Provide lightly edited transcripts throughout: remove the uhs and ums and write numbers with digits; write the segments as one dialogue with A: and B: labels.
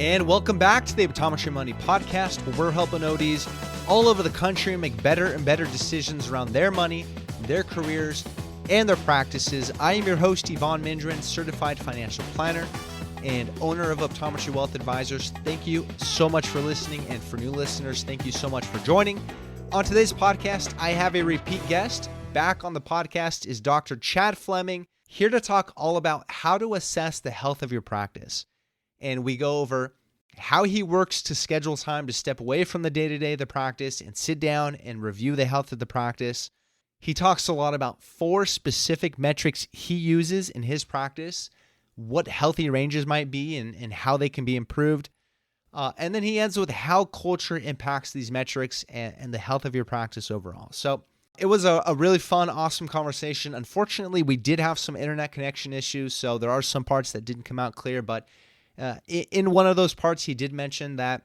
A: And welcome back to the Optometry Money Podcast, where we're helping ODs all over the country make better and better decisions around their money, their careers, and their practices. I am your host, Evon Mendrin, certified financial planner and owner of Optometry Wealth Advisors. Thank you so much for listening, and for new listeners, thank you so much for joining. On today's podcast, I have a repeat guest. Back on the podcast is Dr. Chad Fleming, here to talk all about how to assess the health of your practice. And we go over how he works to schedule time to step away from the day-to-day of the practice and sit down and review the health of the practice. He talks a lot about 4 specific metrics he uses in his practice, what healthy ranges might be and how they can be improved. And then he ends with how culture impacts these metrics and the health of your practice overall. So it was a really fun, awesome conversation. Unfortunately, we did have some internet connection issues, so there are some parts that didn't come out clear, but in one of those parts, he did mention that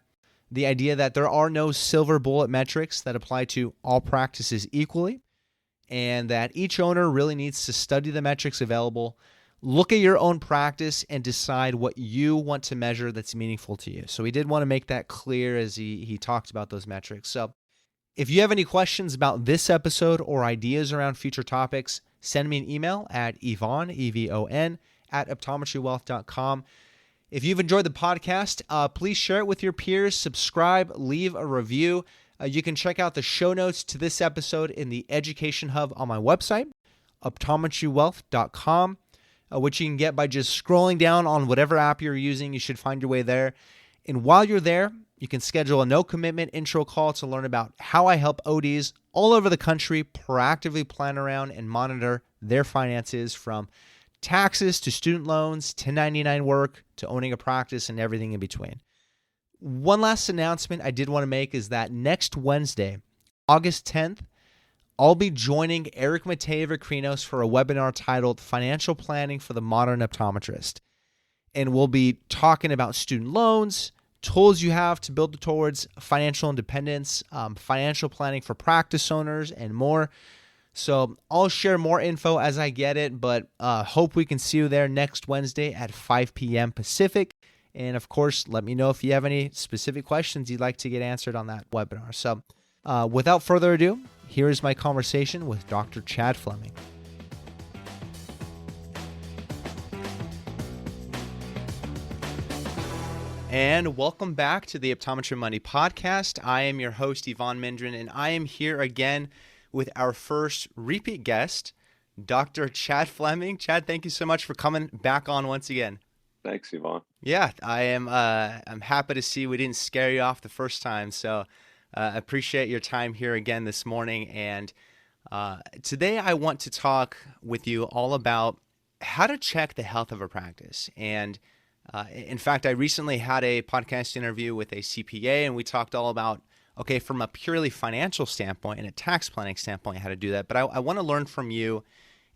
A: the idea that there are no silver bullet metrics that apply to all practices equally, and that each owner really needs to study the metrics available, look at your own practice, and decide what you want to measure that's meaningful to you. So he did want to make that clear as he talked about those metrics. So if you have any questions about this episode or ideas around future topics, send me an email at Evon, E-V-O-N, at optometrywealth.com. If you've enjoyed the podcast, please share it with your peers, subscribe, leave a review. You can check out the show notes to this episode in the Education Hub on my website, optometrywealth.com, which you can get by just scrolling down on whatever app you're using. You should find your way there. And while you're there, you can schedule a no-commitment intro call to learn about how I help ODs all over the country proactively plan around and monitor their finances, from taxes to student loans, 1099 work, to owning a practice and everything in between. One last announcement I did want to make is that next Wednesday, August 10th, I'll be joining Eric Matei-Vacrinos for a webinar titled Financial Planning for the Modern Optometrist. And we'll be talking about student loans, tools you have to build towards financial independence, financial planning for practice owners, and more. So I'll share more info as I get it, but hope we can see you there next Wednesday at 5 p.m. Pacific. And of course, let me know if you have any specific questions you'd like to get answered on that webinar. So without further ado, here is my conversation with Dr. Chad Fleming. And welcome back to the Optometry Money Podcast. I am your host, Evon Mendrin, and I am here again with our first repeat guest, Dr. Chad Fleming. Chad, thank you so much for coming back on once again.
B: Thanks, Evon.
A: Yeah, I'm happy to see we didn't scare you off the first time. So I appreciate your time here again this morning. And today I want to talk with you all about how to check the health of a practice. And in fact, I recently had a podcast interview with a CPA, and we talked all about, okay, from a purely financial standpoint and a tax planning standpoint, how to do that. But I want to learn from you,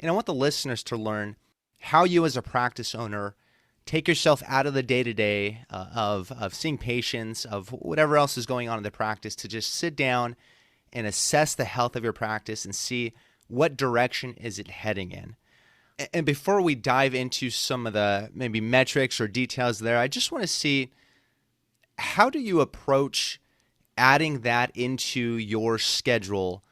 A: and I want the listeners to learn how you as a practice owner take yourself out of the day-to-day of seeing patients, of whatever else is going on in the practice, to just sit down and assess the health of your practice and see what direction is it heading in. And before we dive into some of the maybe metrics or details there, I just want to see, how do you approach adding that into your schedule,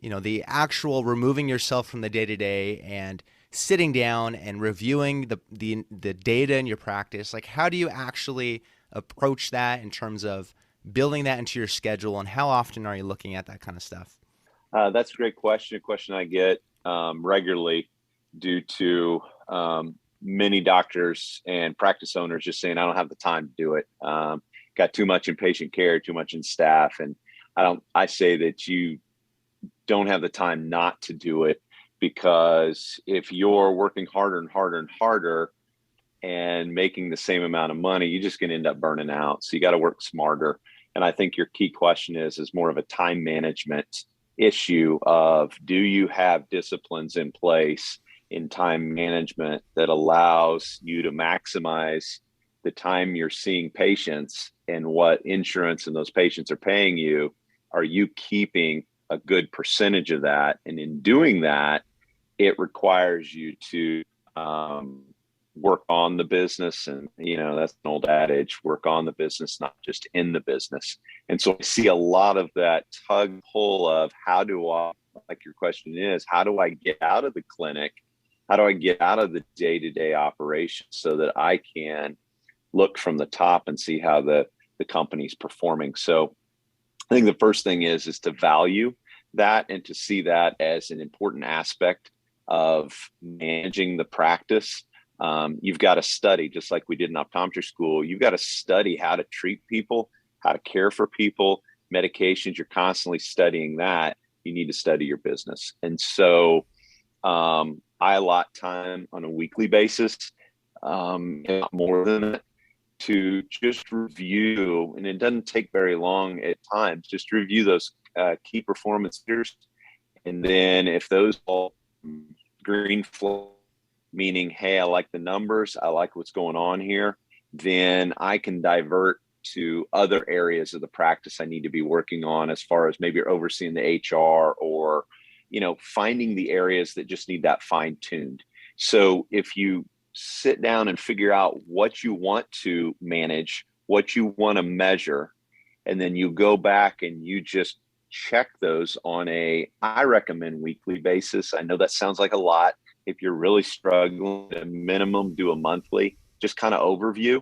A: the actual removing yourself from the day-to-day and sitting down and reviewing the data in your practice? Like, how do you actually approach that in terms of building that into your schedule, and how often are you looking at that kind of stuff?
B: That's a great question, a question I get regularly due to many doctors and practice owners just saying, I don't have the time to do it. Got too much in patient care, too much in staff. And I say that you don't have the time not to do it, because if you're working harder and harder and harder and making the same amount of money, you're just going to end up burning out. So you got to work smarter. And I think your key question is more of a time management issue of, do you have disciplines in place in time management that allows you to maximize the time you're seeing patients and what insurance and those patients are paying you? Are you keeping a good percentage of that? And in doing that, it requires you to work on the business. And, that's an old adage, work on the business, not just in the business. And so I see a lot of that tug pull of like your question is, how do I get out of the clinic? How do I get out of the day-to-day operations so that I can look from the top and see how the company's performing? So I think the first thing is to value that and to see that as an important aspect of managing the practice. You've got to study, just like we did in optometry school. You've got to study how to treat people, how to care for people, medications. You're constantly studying that. You need to study your business. And so I allot time on a weekly basis, not more than that, to just review, and it doesn't take very long at times, just review those key performance indicators. And then if those all green flag, meaning, hey, I like the numbers, I like what's going on here, then I can divert to other areas of the practice I need to be working on, as far as maybe overseeing the HR or, finding the areas that just need that fine tuned. So if you sit down and figure out what you want to manage, what you want to measure, and then you go back and you just check those on I recommend weekly basis. I know that sounds like a lot. If you're really struggling, at a minimum, do a monthly, just kind of overview.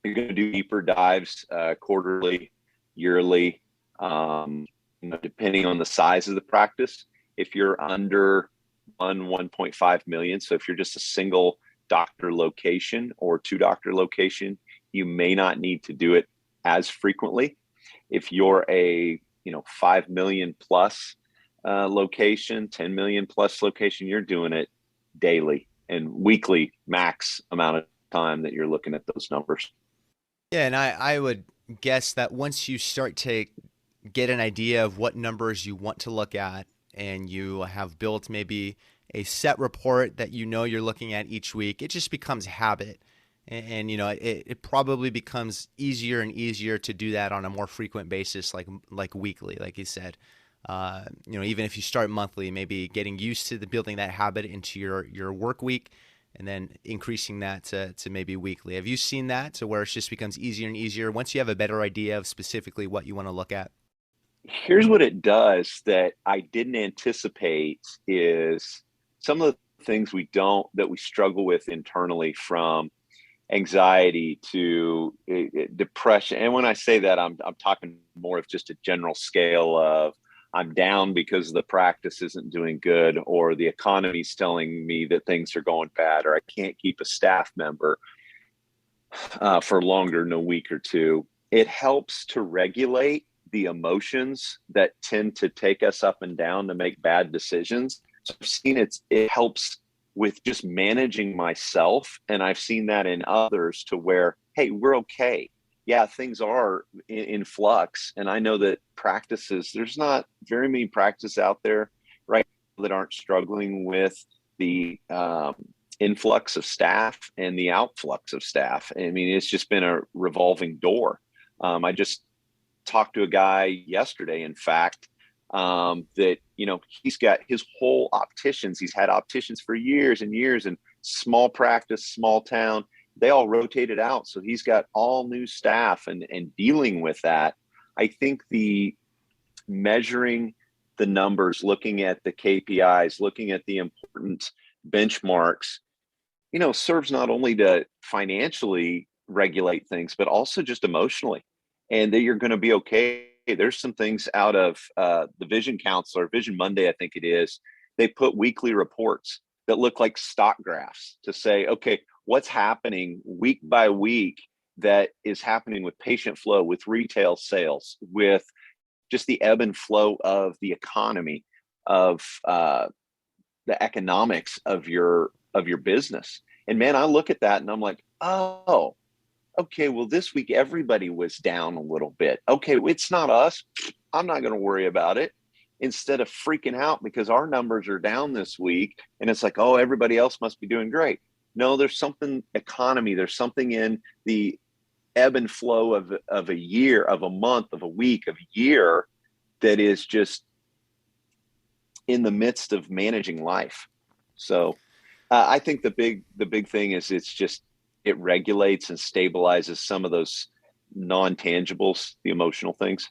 B: You're going to do deeper dives quarterly, yearly, depending on the size of the practice. If you're under 1.5 million, so if you're just a single doctor location or 2 doctor location, you may not need to do it as frequently. If you're a 5 million plus location, 10 million plus location, you're doing it daily and weekly, max amount of time that you're looking at those numbers.
A: Yeah, and I would guess that once you start to get an idea of what numbers you want to look at, and you have built maybe a set report that you're looking at each week, it just becomes habit. And it probably becomes easier and easier to do that on a more frequent basis, like weekly, like you said. Even if you start monthly, maybe getting used to building that habit into your work week, and then increasing that to maybe weekly. Have you seen that to where it just becomes easier and easier once you have a better idea of specifically what you want to look at?
B: Here's what it does that I didn't anticipate is some of the things that we struggle with internally, from anxiety to depression. And when I say that, I'm talking more of just a general scale of, I'm down because the practice isn't doing good, or the economy's telling me that things are going bad, or I can't keep a staff member for longer than a week or two. It helps to regulate the emotions that tend to take us up and down to make bad decisions. So I've seen it helps with just managing myself. And I've seen that in others to where, hey, we're okay. Yeah, things are in flux. And I know that there's not very many practices out there right now that aren't struggling with the influx of staff and the outflux of staff. I mean, it's just been a revolving door. I just talked to a guy yesterday, in fact, that, he's got his whole opticians. He's had opticians for years and years, and small practice, small town. They all rotated out. So he's got all new staff and dealing with that. I think the measuring the numbers, looking at the KPIs, looking at the important benchmarks, serves not only to financially regulate things, but also just emotionally, and that you're going to be okay. There's some things out of the Vision Counselor, Vision Monday, I think it is. They put weekly reports that look like stock graphs to say, okay, what's happening week by week that is happening with patient flow, with retail sales, with just the ebb and flow of the economy, of the economics of your business. And man, I look at that and I'm like, oh, okay, well, this week everybody was down a little bit. Okay, it's not us. I'm not going to worry about it. Instead of freaking out because our numbers are down this week, and it's like, oh, everybody else must be doing great. No, there's something economy. There's something in the ebb and flow of a year, of a month, of a week, of a year that is just in the midst of managing life. So I think the big thing is it regulates and stabilizes some of those non-tangibles, the emotional things.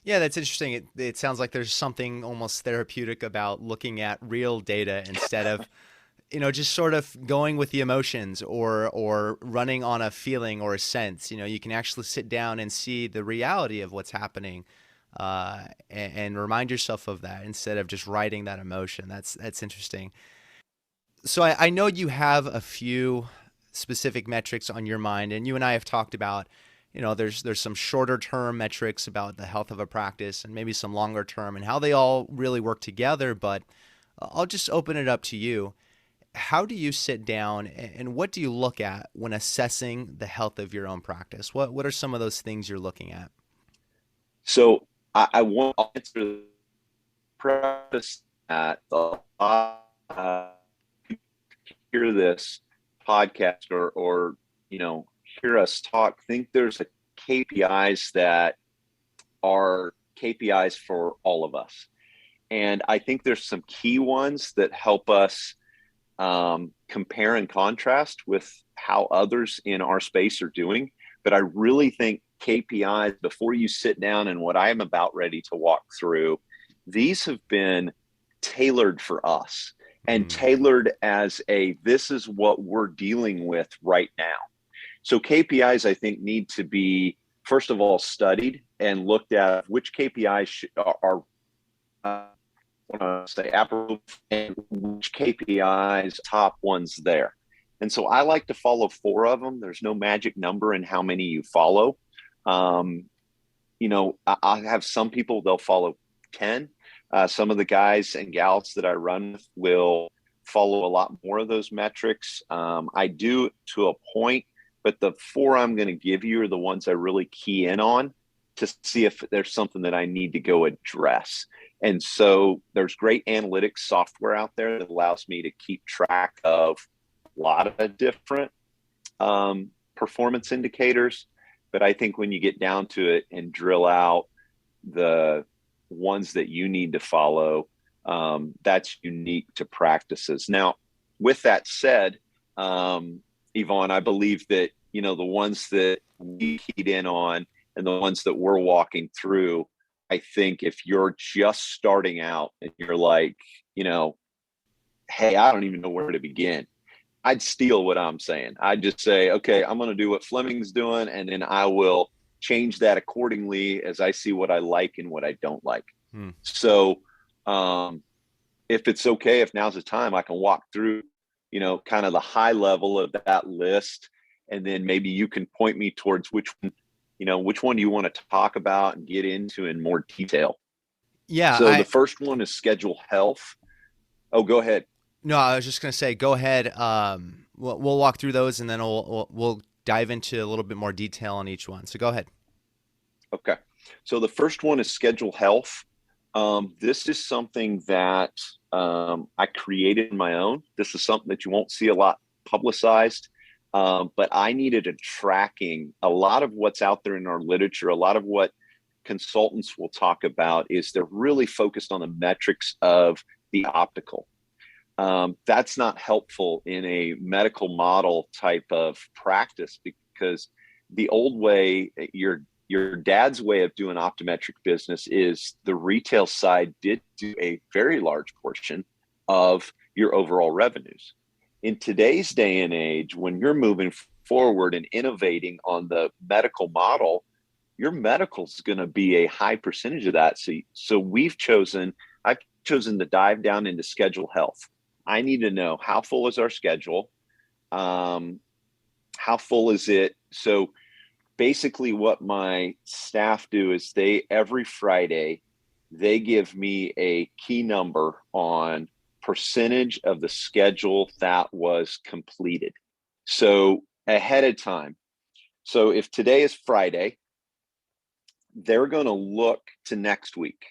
A: Yeah, that's interesting. It sounds like there's something almost therapeutic about looking at real data instead of, just sort of going with the emotions or running on a feeling or a sense. You can actually sit down and see the reality of what's happening, and remind yourself of that instead of just writing that emotion. That's interesting. So I know you have a few specific metrics on your mind, and you and I have talked about, there's some shorter term metrics about the health of a practice and maybe some longer term and how they all really work together. But I'll just open it up to you. How do you sit down and what do you look at when assessing the health of your own practice? What are some of those things you're looking at?
B: So I want to answer the preface that hear this podcast or hear us talk, think there's a KPIs that are KPIs for all of us. And I think there's some key ones that help us compare and contrast with how others in our space are doing. But I really think KPIs, before you sit down and what I am about ready to walk through, these have been tailored for us and tailored as this is what we're dealing with right now. So KPIs, I think, need to be, first of all, studied and looked at which KPIs are approved and which KPIs top ones there. And so I like to follow 4 of them. There's no magic number in how many you follow. I have some people, they'll follow 10. Some of the guys and gals that I run with will follow a lot more of those metrics. I do to a point, but the 4 I'm going to give you are the ones I really key in on to see if there's something that I need to go address. And so there's great analytics software out there that allows me to keep track of a lot of different performance indicators. But I think when you get down to it and drill out the ones that you need to follow, that's unique to practices. Now, with that said, Evon, I believe that, the ones that we keyed in on and the ones that we're walking through, I think if you're just starting out and you're like, hey, I don't even know where to begin, I'd steal what I'm saying. I'd just say, okay, I'm going to do what Fleming's doing, and then I will change that accordingly as I see what I like and what I don't like. So if it's okay, if now's the time, I can walk through, kind of the high level of that list, and then maybe you can point me towards which one do you want to talk about and get into in more detail.
A: Yeah.
B: So the first one is schedule health. Oh, go ahead.
A: No, I was just going to say, go ahead. We'll walk through those and then we'll dive into a little bit more detail on each one. So go ahead.
B: Okay. So the first one is schedule health. This is something that I created on my own. This is something that you won't see a lot publicized, but I needed a tracking. A lot of what's out there in our literature, a lot of what consultants will talk about is they're really focused on the metrics of the optical. That's not helpful in a medical model type of practice, because the old way, your dad's way of doing optometric business is the retail side did do a very large portion of your overall revenues. In today's day and age, when you're moving forward and innovating on the medical model, your medical is going to be a high percentage of that. So I've chosen to dive down into schedule health. I need to know, how full is our schedule? How full is it? So basically what my staff do is every Friday, they give me a key number on percentage of the schedule that was completed. So ahead of time. So if today is Friday, they're going to look to next week.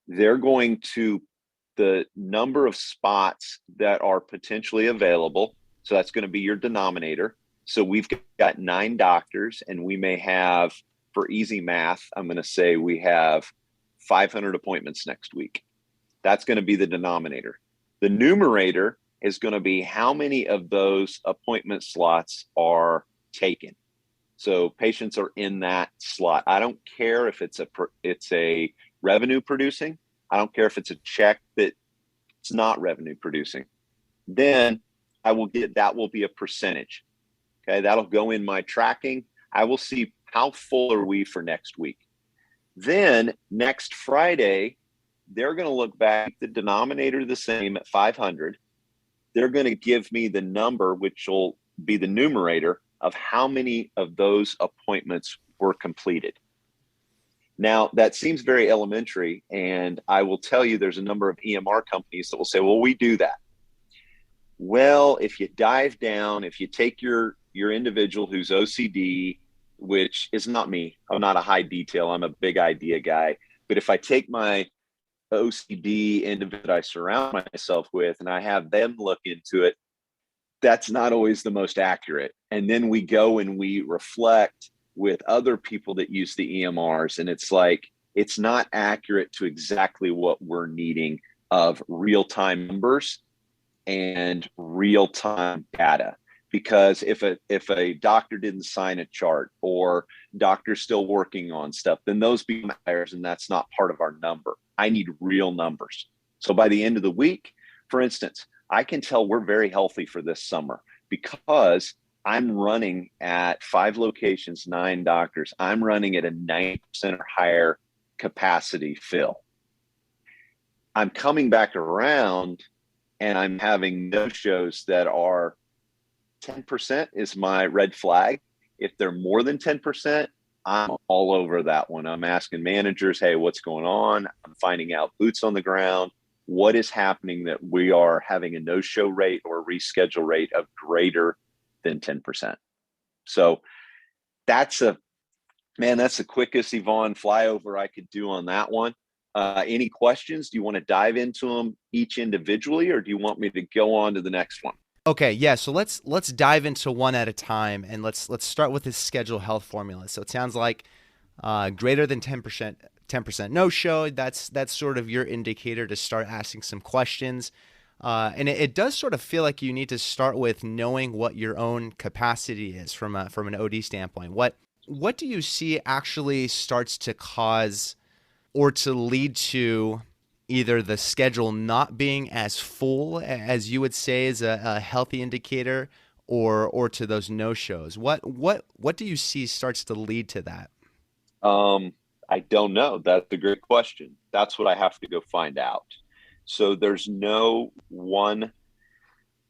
B: They're going to the number of spots that are potentially available. So that's going to be your denominator. So we've got 9 doctors, and we may have, for easy math, I'm going to say we have 500 appointments next week. That's going to be the denominator. The numerator is going to be how many of those appointment slots are taken. So patients are in that slot. I don't care if it's a revenue producing. I don't care if it's a check that it's not revenue producing. Then that will be a percentage. Okay, that'll go in my tracking. I will see how full are we for next week. Then next Friday, they're going to look back, the denominator the same at 500. They're going to give me the number, which will be the numerator of how many of those appointments were completed. Now, that seems very elementary, and I will tell you there's a number of EMR companies that will say, well, we do that. Well, if you dive down, if you take your individual who's OCD, which is not me, I'm not a high detail, I'm a big idea guy. But if I take my OCD individual that I surround myself with and I have them look into it, that's not always the most accurate. And then we go and we reflect with other people that use the EMRs, and it's like, it's not accurate to exactly what we're needing of real-time numbers and real-time data. Because if a doctor didn't sign a chart or doctor's still working on stuff, then those become outliers, and that's not part of our number. I need real numbers. So by the end of the week, for instance, I can tell we're very healthy for this summer because I'm running at 5 locations, 9 doctors. I'm running at a 90% or higher capacity fill. I'm coming back around and I'm having no-shows that are 10% is my red flag. If they're more than 10%, I'm all over that one. I'm asking managers, hey, what's going on? I'm finding out boots on the ground. What is happening that we are having a no-show rate or reschedule rate of greater than 10%? So that's the quickest Evon flyover I could do on that one. Any questions? Do you want to dive into them each individually, or do you want me to go on to the next one?
A: Okay, yeah. So let's dive into one at a time, and let's start with this schedule health formula. So it sounds like greater than 10% no show. That's sort of your indicator to start asking some questions, and it does sort of feel like you need to start with knowing what your own capacity is from an OD standpoint. What do you see actually starts to cause or to lead to either the schedule not being as full as you would say is a healthy indicator, or to those no-shows? What do you see starts to lead to that?
B: I don't know. That's a great question. That's what I have to go find out. So there's no one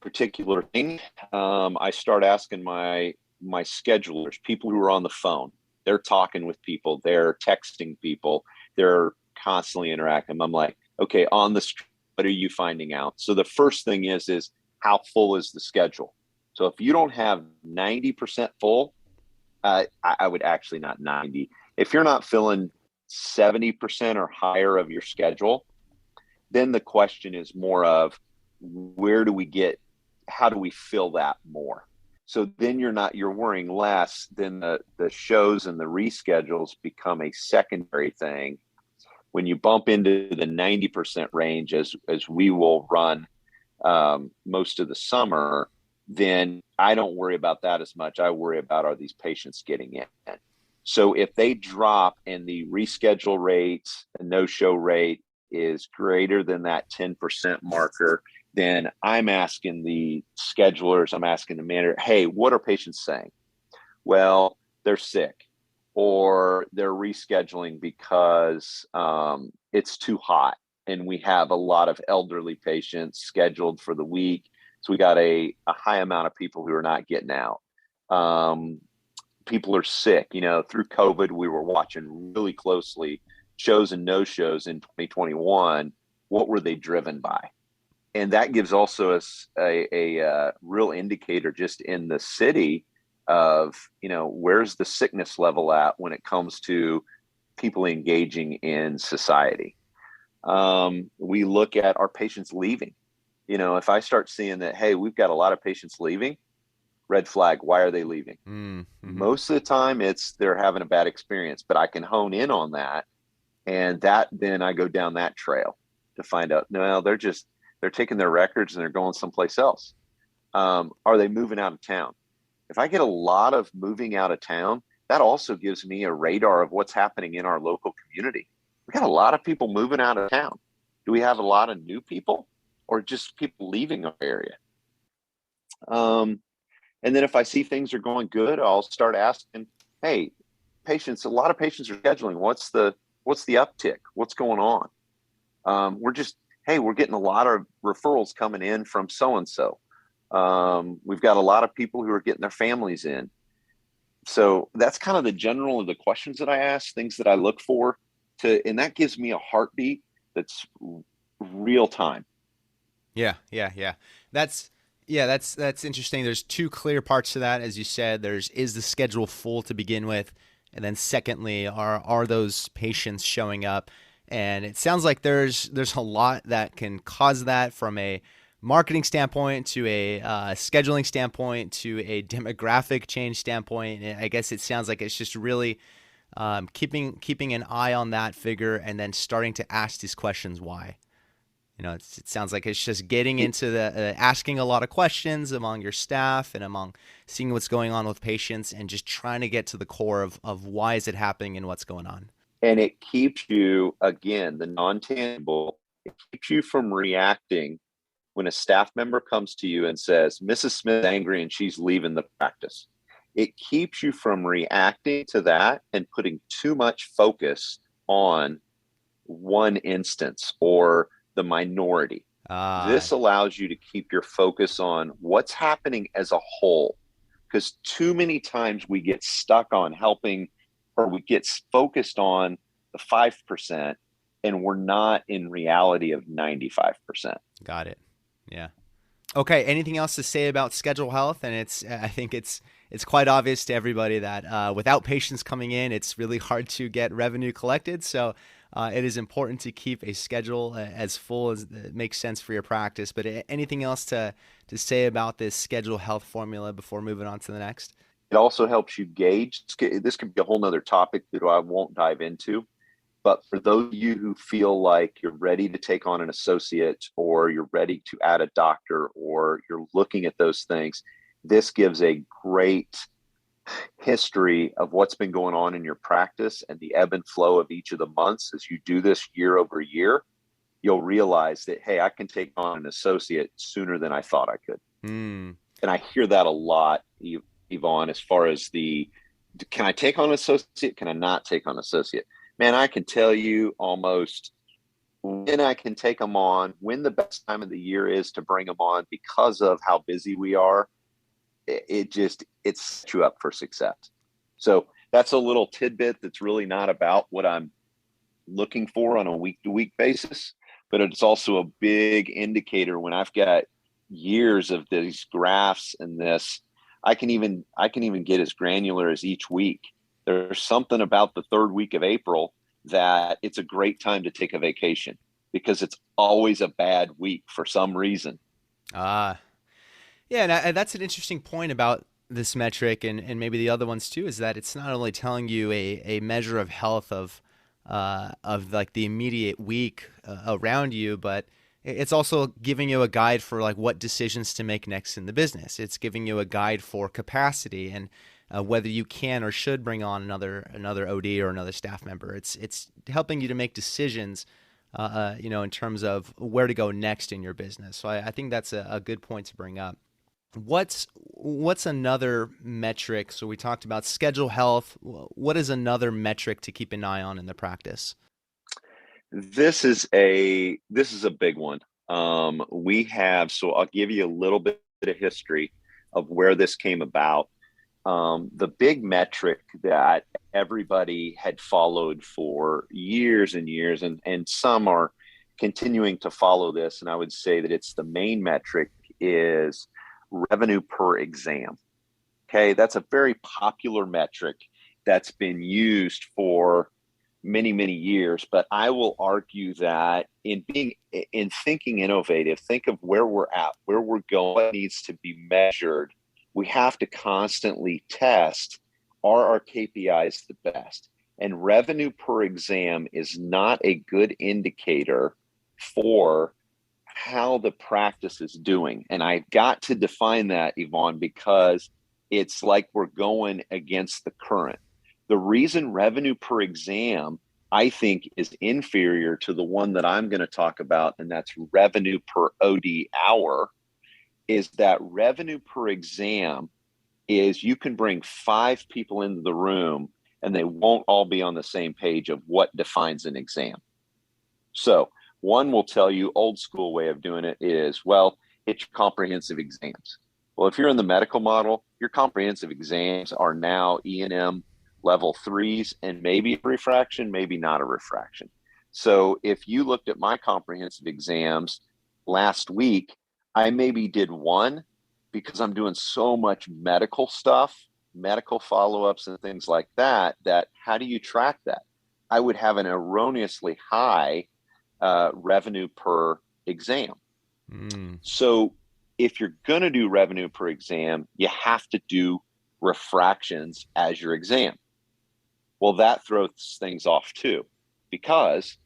B: particular thing. I start asking my schedulers, people who are on the phone. They're talking with people. They're texting people. They're constantly interacting. I'm like, okay, on the street, what are you finding out? So the first thing is how full is the schedule? So if you don't have 90% full, I would actually not 90. If you're not filling 70% or higher of your schedule, then the question is more of how do we fill that more? So then you're worrying less. Then the shows and the reschedules become a secondary thing. When you bump into the 90% range, as we will run most of the summer, then I don't worry about that as much. I worry about, are these patients getting in? So if they drop and the reschedule rate, the no-show rate is greater than that 10% marker, then I'm asking the schedulers, I'm asking the manager, hey, what are patients saying? Well, they're sick, or they're rescheduling because it's too hot and we have a lot of elderly patients scheduled for the week. So we got a high amount of people who are not getting out. People are sick. Through COVID, we were watching really closely shows and no-shows in 2021. What were they driven by? And that gives also us a real indicator just in the city of, where's the sickness level at when it comes to people engaging in society. We look at our patients leaving. If I start seeing that, hey, we've got a lot of patients leaving, red flag, why are they leaving? Mm-hmm. Most of the time they're having a bad experience, but I can hone in on that. And then I go down that trail to find out, no, they're just They're taking their records and they're going someplace else. Are they moving out of town? If I get a lot of moving out of town, that also gives me a radar of what's happening in our local community. We got a lot of people moving out of town. Do we have a lot of new people or just people leaving our area? And then if I see things are going good, I'll start asking, hey, patients, a lot of patients are scheduling. What's the uptick? What's going on? We're getting a lot of referrals coming in from so-and-so. We've got a lot of people who are getting their families in. So that's kind of the general of the questions that I ask, things that I look for and that gives me a heartbeat that's real time.
A: Yeah. That's interesting. There's two clear parts to that. As you said, is the schedule full to begin with? And then secondly, are those patients showing up? And it sounds like there's a lot that can cause that, from a marketing standpoint to a scheduling standpoint to a demographic change standpoint. And I guess it sounds like it's just really keeping an eye on that figure and then starting to ask these questions why. It sounds like it's just getting into the asking a lot of questions among your staff and among seeing what's going on with patients and just trying to get to the core of why is it happening and what's going on.
B: And it keeps you, again, the non-tangible, it keeps you from reacting when a staff member comes to you and says, Mrs. Smith's angry and she's leaving the practice. It keeps you from reacting to that and putting too much focus on one instance or the minority. This allows you to keep your focus on what's happening as a whole, because too many times we get stuck on helping, or we get focused on the 5% and we're not in reality of 95%.
A: Got it. Yeah. Okay. Anything else to say about schedule health? And I think it's quite obvious to everybody that without patients coming in, it's really hard to get revenue collected. So it is important to keep a schedule as full as it makes sense for your practice. But anything else to say about this schedule health formula before moving on to the next?
B: It also helps you gauge. This could be a whole nother topic that I won't dive into. But for those of you who feel like you're ready to take on an associate, or you're ready to add a doctor, or you're looking at those things, this gives a great history of what's been going on in your practice and the ebb and flow of each of the months. As you do this year over year, you'll realize that, hey, I can take on an associate sooner than I thought I could. And I hear that a lot, Evon, as far as can I take on an associate? Can I not take on an associate? Man, I can tell you almost when I can take them on, when the best time of the year is to bring them on, because of how busy we are. It sets you up for success. So that's a little tidbit that's really not about what I'm looking for on a week-to-week basis, but it's also a big indicator. When I've got years of these graphs and this, I can even get as granular as each week. There's something about the third week of April that it's a great time to take a vacation, because it's always a bad week for some reason.
A: Yeah, and that's an interesting point about this metric, and maybe the other ones too, is that it's not only telling you a measure of health of like the immediate week around you, but it's also giving you a guide for like what decisions to make next in the business. It's giving you a guide for capacity and whether you can or should bring on another OD or another staff member. It's helping you to make decisions, in terms of where to go next in your business. So I think that's a good point to bring up. What's another metric? So we talked about schedule health. What is another metric to keep an eye on in the practice?
B: This is a big one. So I'll give you a little bit of history of where this came about. The big metric that everybody had followed for years and years, and some are continuing to follow this, and I would say that it's the main metric, is revenue per exam. Okay, that's a very popular metric that's been used for many, many years, but I will argue that in thinking innovative, think of where we're at, where we're going needs to be measured. We have to constantly test, are our KPIs the best? And revenue per exam is not a good indicator for how the practice is doing. And I got to define that, Evon, because it's like we're going against the current. The reason revenue per exam, I think, is inferior to the one that I'm going to talk about, and that's revenue per OD hour, is that revenue per exam is you can bring 5 people into the room and they won't all be on the same page of what defines an exam. So one will tell you, old school way of doing it is, well, it's your comprehensive exams. Well, if you're in the medical model, your comprehensive exams are now E&M level 3s and maybe a refraction, maybe not a refraction. So if you looked at my comprehensive exams last week, I maybe did 1 because I'm doing so much medical stuff, medical follow-ups and things like that, that how do you track that? I would have an erroneously high revenue per exam. So if you're going to do revenue per exam, you have to do refractions as your exam. Well, that throws things off too, because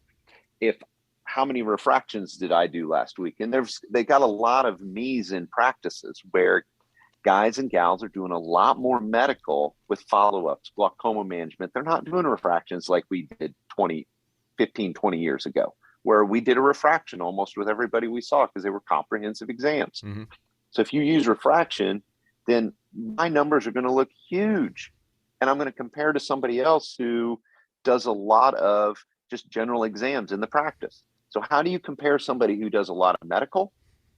B: how many refractions did I do last week? And they got a lot of me's in practices where guys and gals are doing a lot more medical with follow-ups, glaucoma management. They're not doing refractions like we did 15, 20 years ago, where we did a refraction almost with everybody we saw because they were comprehensive exams. Mm-hmm. So if you use refraction, then my numbers are going to look huge. And I'm going to compare to somebody else who does a lot of just general exams in the practice. So how do you compare somebody who does a lot of medical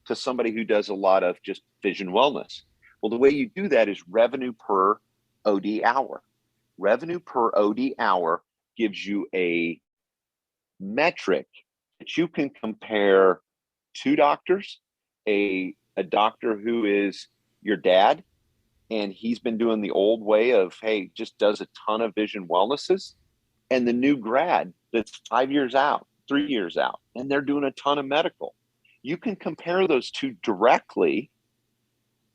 B: to somebody who does a lot of just vision wellness? Well, the way you do that is revenue per OD hour. Revenue per OD hour gives you a metric that you can compare 2 doctors, a doctor who is your dad, and he's been doing the old way of, hey, just does a ton of vision wellnesses, and the new grad that's 5 years out, 3 years out, and they're doing a ton of medical. You can compare those 2 directly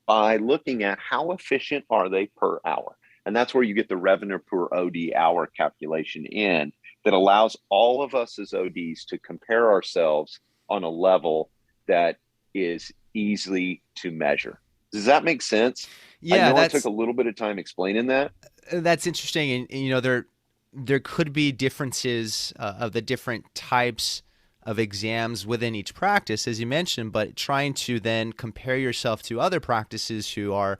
B: by looking at how efficient are they per hour. And that's where you get the revenue per OD hour calculation in that allows all of us as ODs to compare ourselves on a level that is easy to measure. Does that make sense?
A: Yeah,
B: I know I took a little bit of time explaining that.
A: That's interesting. And there could be differences of the different types of exams within each practice, as you mentioned, but trying to then compare yourself to other practices who are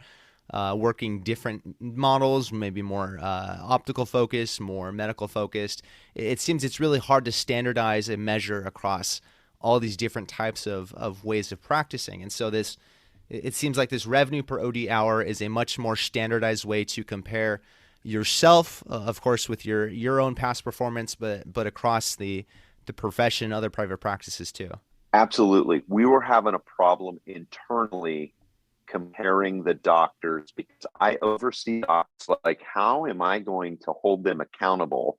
A: working different models, maybe more optical focused, more medical focused. It seems it's really hard to standardize a measure across all these different types of ways of practicing. And so it seems like this revenue per OD hour is a much more standardized way to compare yourself, of course, with your own past performance, but across the profession, other private practices too.
B: Absolutely. We were having a problem internally comparing the doctors because I oversee docs. Like, how am I going to hold them accountable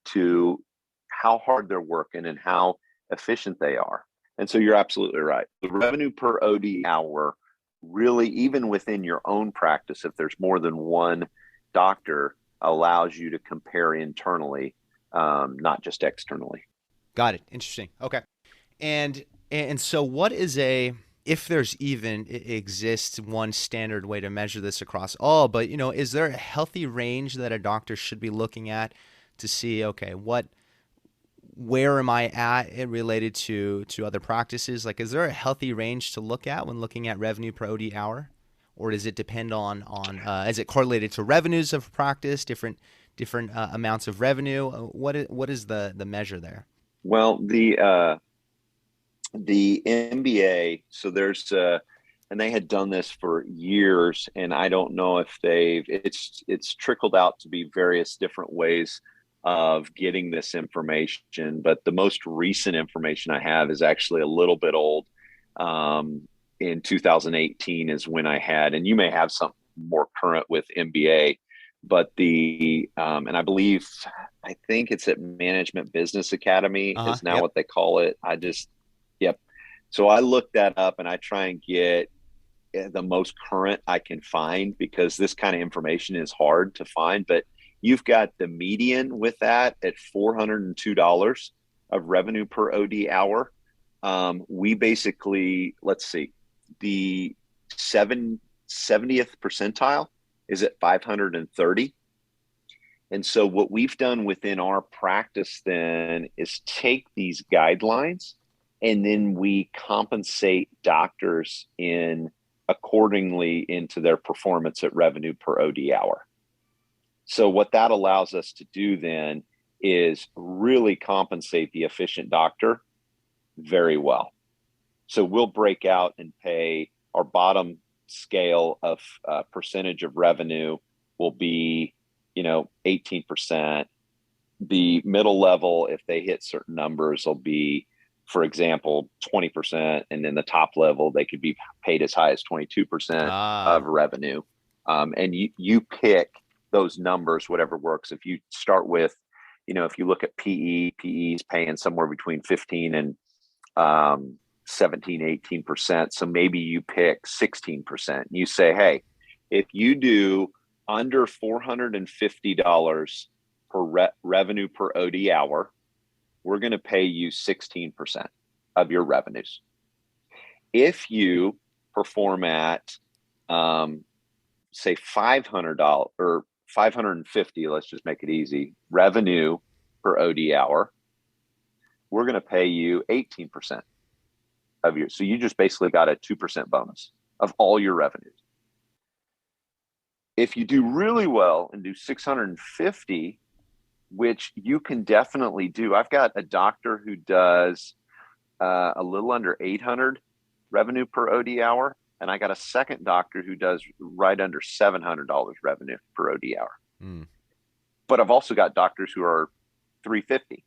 B: to how hard they're working and how efficient they are? And so you're absolutely right. The revenue per OD hour really, even within your own practice, if there's more than one doctor, allows you to compare internally, not just externally.
A: Got it. Interesting. Okay. And so what is if there's even exists one standard way to measure this across all, but is there a healthy range that a doctor should be looking at to see, okay, where am I at related to other practices? Like, is there a healthy range to look at when looking at revenue per OD hour? Or does it depend on is it correlated to revenues of practice, different amounts of revenue? What is the measure there?
B: Well, the MBA, so there's and they had done this for years, and I don't know if it's trickled out to be various different ways of getting this information, but the most recent information I have is actually a little bit old. In 2018 is when I had, and you may have something more current with MBA, but and I think it's at Management Business Academy is now what they call it. Yep. So I looked that up and I try and get the most current I can find because this kind of information is hard to find, but you've got the median with that at $402 of revenue per OD hour. We basically, let's see, the 70th percentile is at 530. And so what we've done within our practice then is take these guidelines and then we compensate doctors in accordingly into their performance at revenue per OD hour. So what that allows us to do then is really compensate the efficient doctor very well. So we'll break out and pay our bottom scale of percentage of revenue will be, 18%. The middle level, if they hit certain numbers, will be, for example, 20%. And then the top level, they could be paid as high as 22% of revenue. And you pick those numbers, whatever works. If you start with, if you look at PE is paying somewhere between 15 and 17, 18%. So maybe you pick 16%. You say, hey, if you do under $450 per revenue per OD hour, we're going to pay you 16% of your revenues. If you perform at, say, $500 or 550, let's just make it easy, revenue per OD hour, we're going to pay you 18% of your, so you just basically got a 2% bonus of all your revenues. If you do really well and do 650, which you can definitely do. I've got a doctor who does a little under 800 revenue per OD hour. And I got a second doctor who does right under $700 revenue per OD hour. But I've also got doctors who are 350.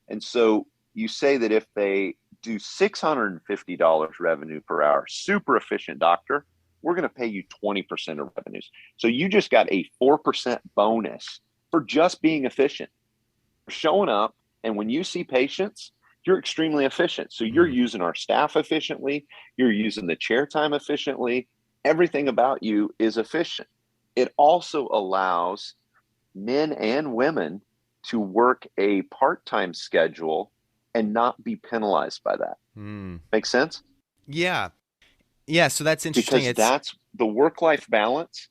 B: And so you say that if they do $650 revenue per hour, super efficient doctor, we're going to pay you 20% of revenues. So you just got a 4% bonus for just being efficient, showing up. And when you see patients, you're extremely efficient. So you're using our staff efficiently. You're using the chair time efficiently. Everything about you is efficient. It also allows men and women to work a part-time schedule and not be penalized by that. Make sense?
A: Yeah. Yeah. So that's interesting.
B: Because that's the work-life balance.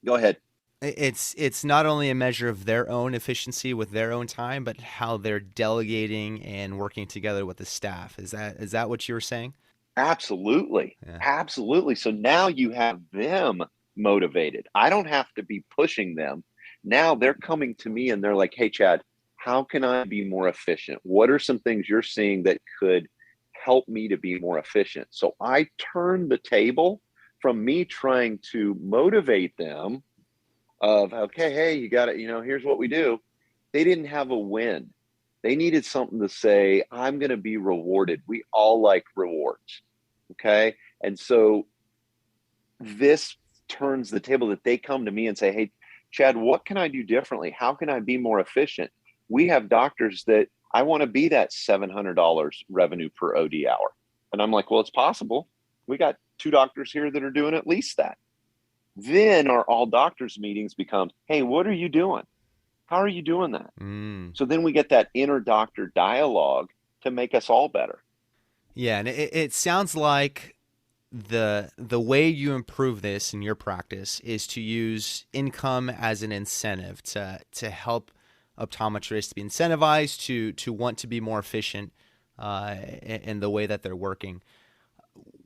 B: Go ahead.
A: It's not only a measure of their own efficiency with their own time, but how they're delegating and working together with the staff. Is that what you were saying?
B: Absolutely. Yeah. Absolutely. So now you have them motivated. I don't have to be pushing them. Now they're coming to me and they're like, hey, Chad, how can I be more efficient? What are some things you're seeing that could help me to be more efficient? So I turn the table from me trying to motivate them of, okay, hey, you got it. Here's what we do. They didn't have a win. They needed something to say, I'm going to be rewarded. We all like rewards. Okay. And so this turns the table that they come to me and say, hey, Chad, what can I do differently? How can I be more efficient? We have doctors that I want to be that $700 revenue per OD hour. And I'm like, well, it's possible. We got 2 doctors here that are doing at least that. Then our all doctors meetings become, hey, what are you doing? How are you doing that? So then we get that inner doctor dialogue to make us all better.
A: Yeah. And it sounds like the way you improve this in your practice is to use income as an incentive to help optometrists be incentivized to want to be more efficient in the way that they're working.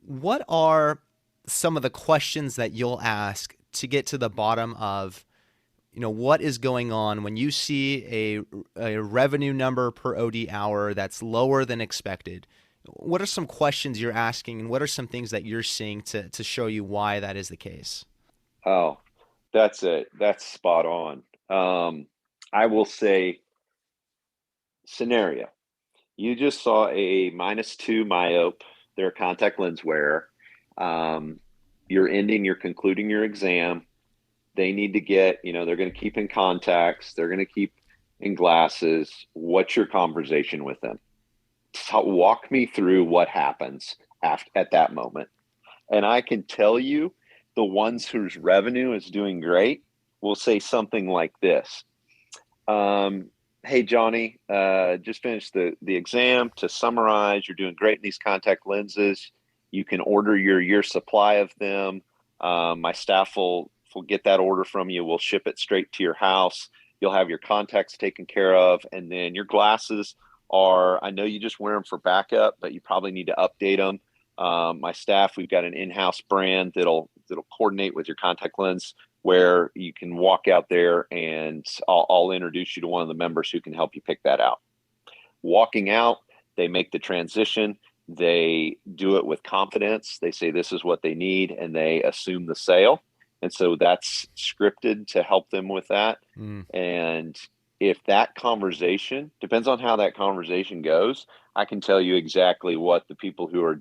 A: What are some of the questions that you'll ask to get to the bottom of, what is going on when you see a revenue number per OD hour that's lower than expected? What are some questions you're asking, and what are some things that you're seeing to show you why that is the case?
B: Oh, that's it. That's spot on. I will say, scenario. You just saw a -2 myope. They're a contact lens wearer. You're concluding your exam. They need to get, they're going to keep in contacts. They're going to keep in glasses. What's your conversation with them? Walk me through what happens at that moment. And I can tell you the ones whose revenue is doing great will say something like this. Hey, Johnny, just finished the exam. To summarize, you're doing great in these contact lenses. You can order your year supply of them. My staff will get that order from you. We'll ship it straight to your house. You'll have your contacts taken care of, and then your glasses are, I know you just wear them for backup, but you probably need to update them. My staff, we've got an in-house brand that'll coordinate with your contact lens, where you can walk out there and I'll introduce you to one of the members who can help you pick that out. Walking out, they make the transition. They do it with confidence. They say this is what they need, and they assume the sale. And so that's scripted to help them with that. And if that conversation depends on how that conversation goes, I can tell you exactly what the people who are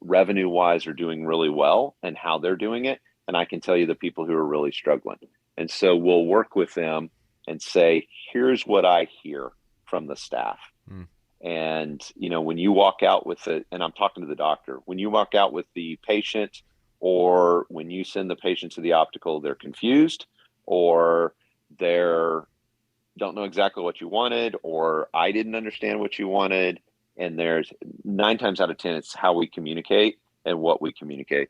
B: revenue wise are doing really well and how they're doing it. And I can tell you the people who are really struggling. And so we'll work with them and say, here's what I hear from the staff. And, when you walk out with it, and I'm talking to the doctor, when you walk out with the patient, or when you send the patient to the optical, they're confused, or they're don't know exactly what you wanted, or I didn't understand what you wanted. And there's 9 times out of 10, it's how we communicate and what we communicate.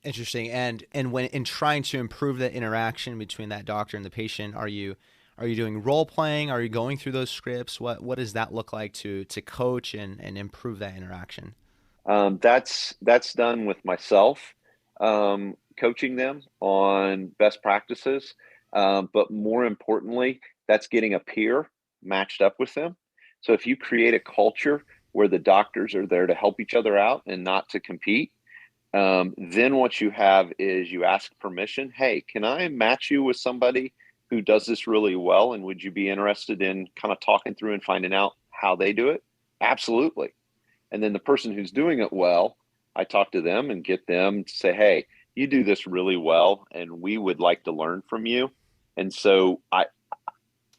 A: Interesting. And when in trying to improve that interaction between that doctor and the patient, are you doing role playing? Are you going through those scripts? What does that look like to coach and improve that interaction?
B: That's done with myself, coaching them on best practices. But more importantly, that's getting a peer matched up with them. So if you create a culture where the doctors are there to help each other out and not to compete, then what you have is you ask permission. Hey, can I match you with somebody who does this really well? And would you be interested in kind of talking through and finding out how they do it? Absolutely. And then the person who's doing it well, I talk to them and get them to say, hey, you do this really well, and we would like to learn from you. And so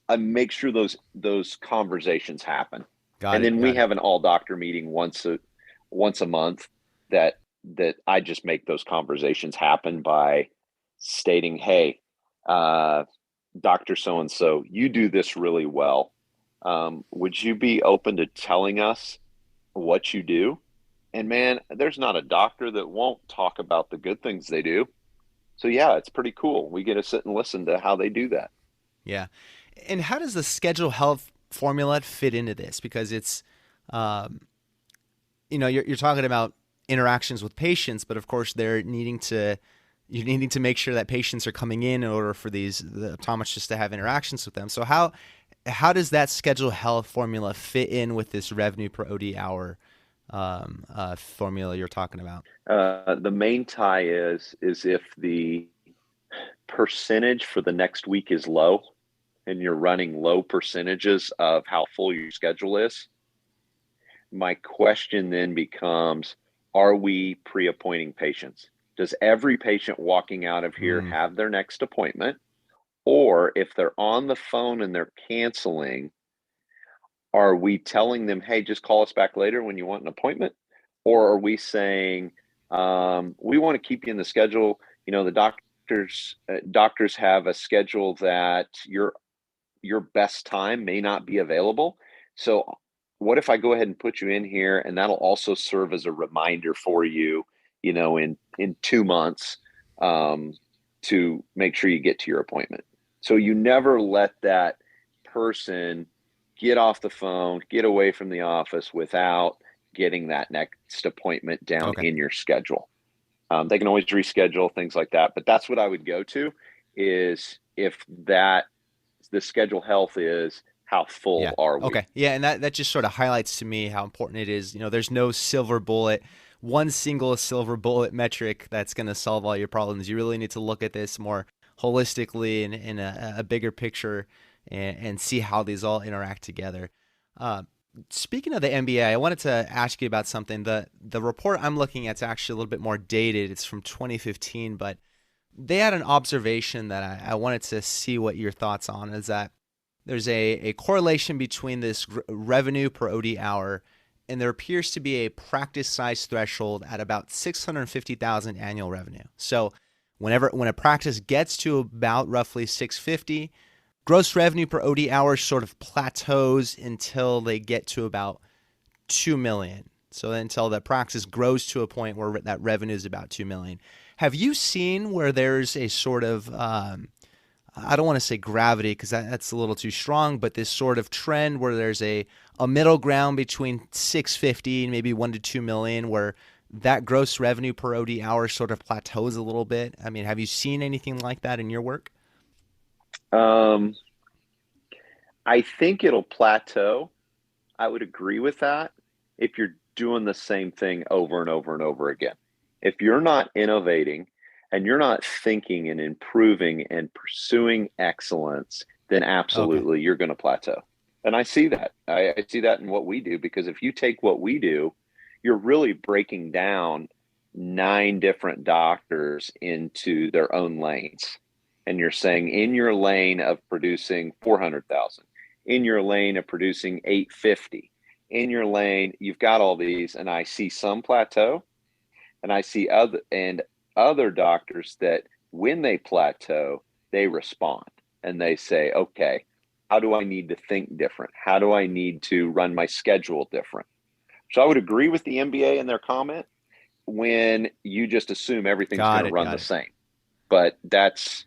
B: I make sure those conversations happen.
A: Got
B: And
A: it.
B: then we have an all doctor meeting once a month that I just make those conversations happen by stating, hey, Dr. So-and-so, you do this really well. Would you be open to telling us what you do? And man, there's not a doctor that won't talk about the good things they do. So yeah, it's pretty cool. We get to sit and listen to how they do that.
A: Yeah. And how does the schedule health formula fit into this? Because it's, you're talking about interactions with patients, but of course you're needing to make sure that patients are coming in order for the optometrists to have interactions with them. So how does that schedule health formula fit in with this revenue per OD hour formula you're talking about?
B: The main tie is if the percentage for the next week is low and you're running low percentages of how full your schedule is, my question then becomes, are we pre-appointing patients? Does every patient walking out of here have their next appointment? Or if they're on the phone and they're canceling, are we telling them, hey, just call us back later when you want an appointment? Or are we saying, we want to keep you in the schedule? The doctors have a schedule that your best time may not be available. So what if I go ahead and put you in here, and that'll also serve as a reminder for you, in 2 months, to make sure you get to your appointment. So you never let that person get off the phone, get away from the office without getting that next appointment down in your schedule. They can always reschedule, things like that. But that's what I would go to, is if the schedule health is, how full are we?
A: Okay. Yeah. And that just sort of highlights to me how important it is. There's no silver bullet, one single silver bullet metric that's going to solve all your problems. You really need to look at this more holistically in a bigger picture and see how these all interact together. Speaking of the MBA, I wanted to ask you about something. The report I'm looking at is actually a little bit more dated. It's from 2015, but they had an observation that I wanted to see what your thoughts on, is that there's a correlation between this revenue per OD hour, and there appears to be a practice size threshold at about $650,000 annual revenue. So when a practice gets to about roughly 650, gross revenue per OD hour sort of plateaus until they get to about 2 million. So until the practice grows to a point where that revenue is about 2 million. Have you seen where there's a sort of, I don't want to say gravity because that's a little too strong, but this sort of trend where there's a middle ground between 650 and maybe 1 to 2 million where that gross revenue per OD hour sort of plateaus a little bit? I mean, have you seen anything like that in your work?
B: I think it'll plateau. I would agree with that if you're doing the same thing over and over and over again. If you're not innovating and you're not thinking and improving and pursuing excellence, then absolutely you're going to plateau. And I see that. I see that in what we do, because if you take what we do, you're really breaking down 9 different doctors into their own lanes. And you're saying in your lane of producing 400,000, in your lane of producing 850, in your lane, you've got all these, and I see some plateau, and I see other doctors that when they plateau, they respond and they say, okay, how do I need to think different? How do I need to run my schedule different? So I would agree with the MBA in their comment when you just assume everything's going to run the same. But that's,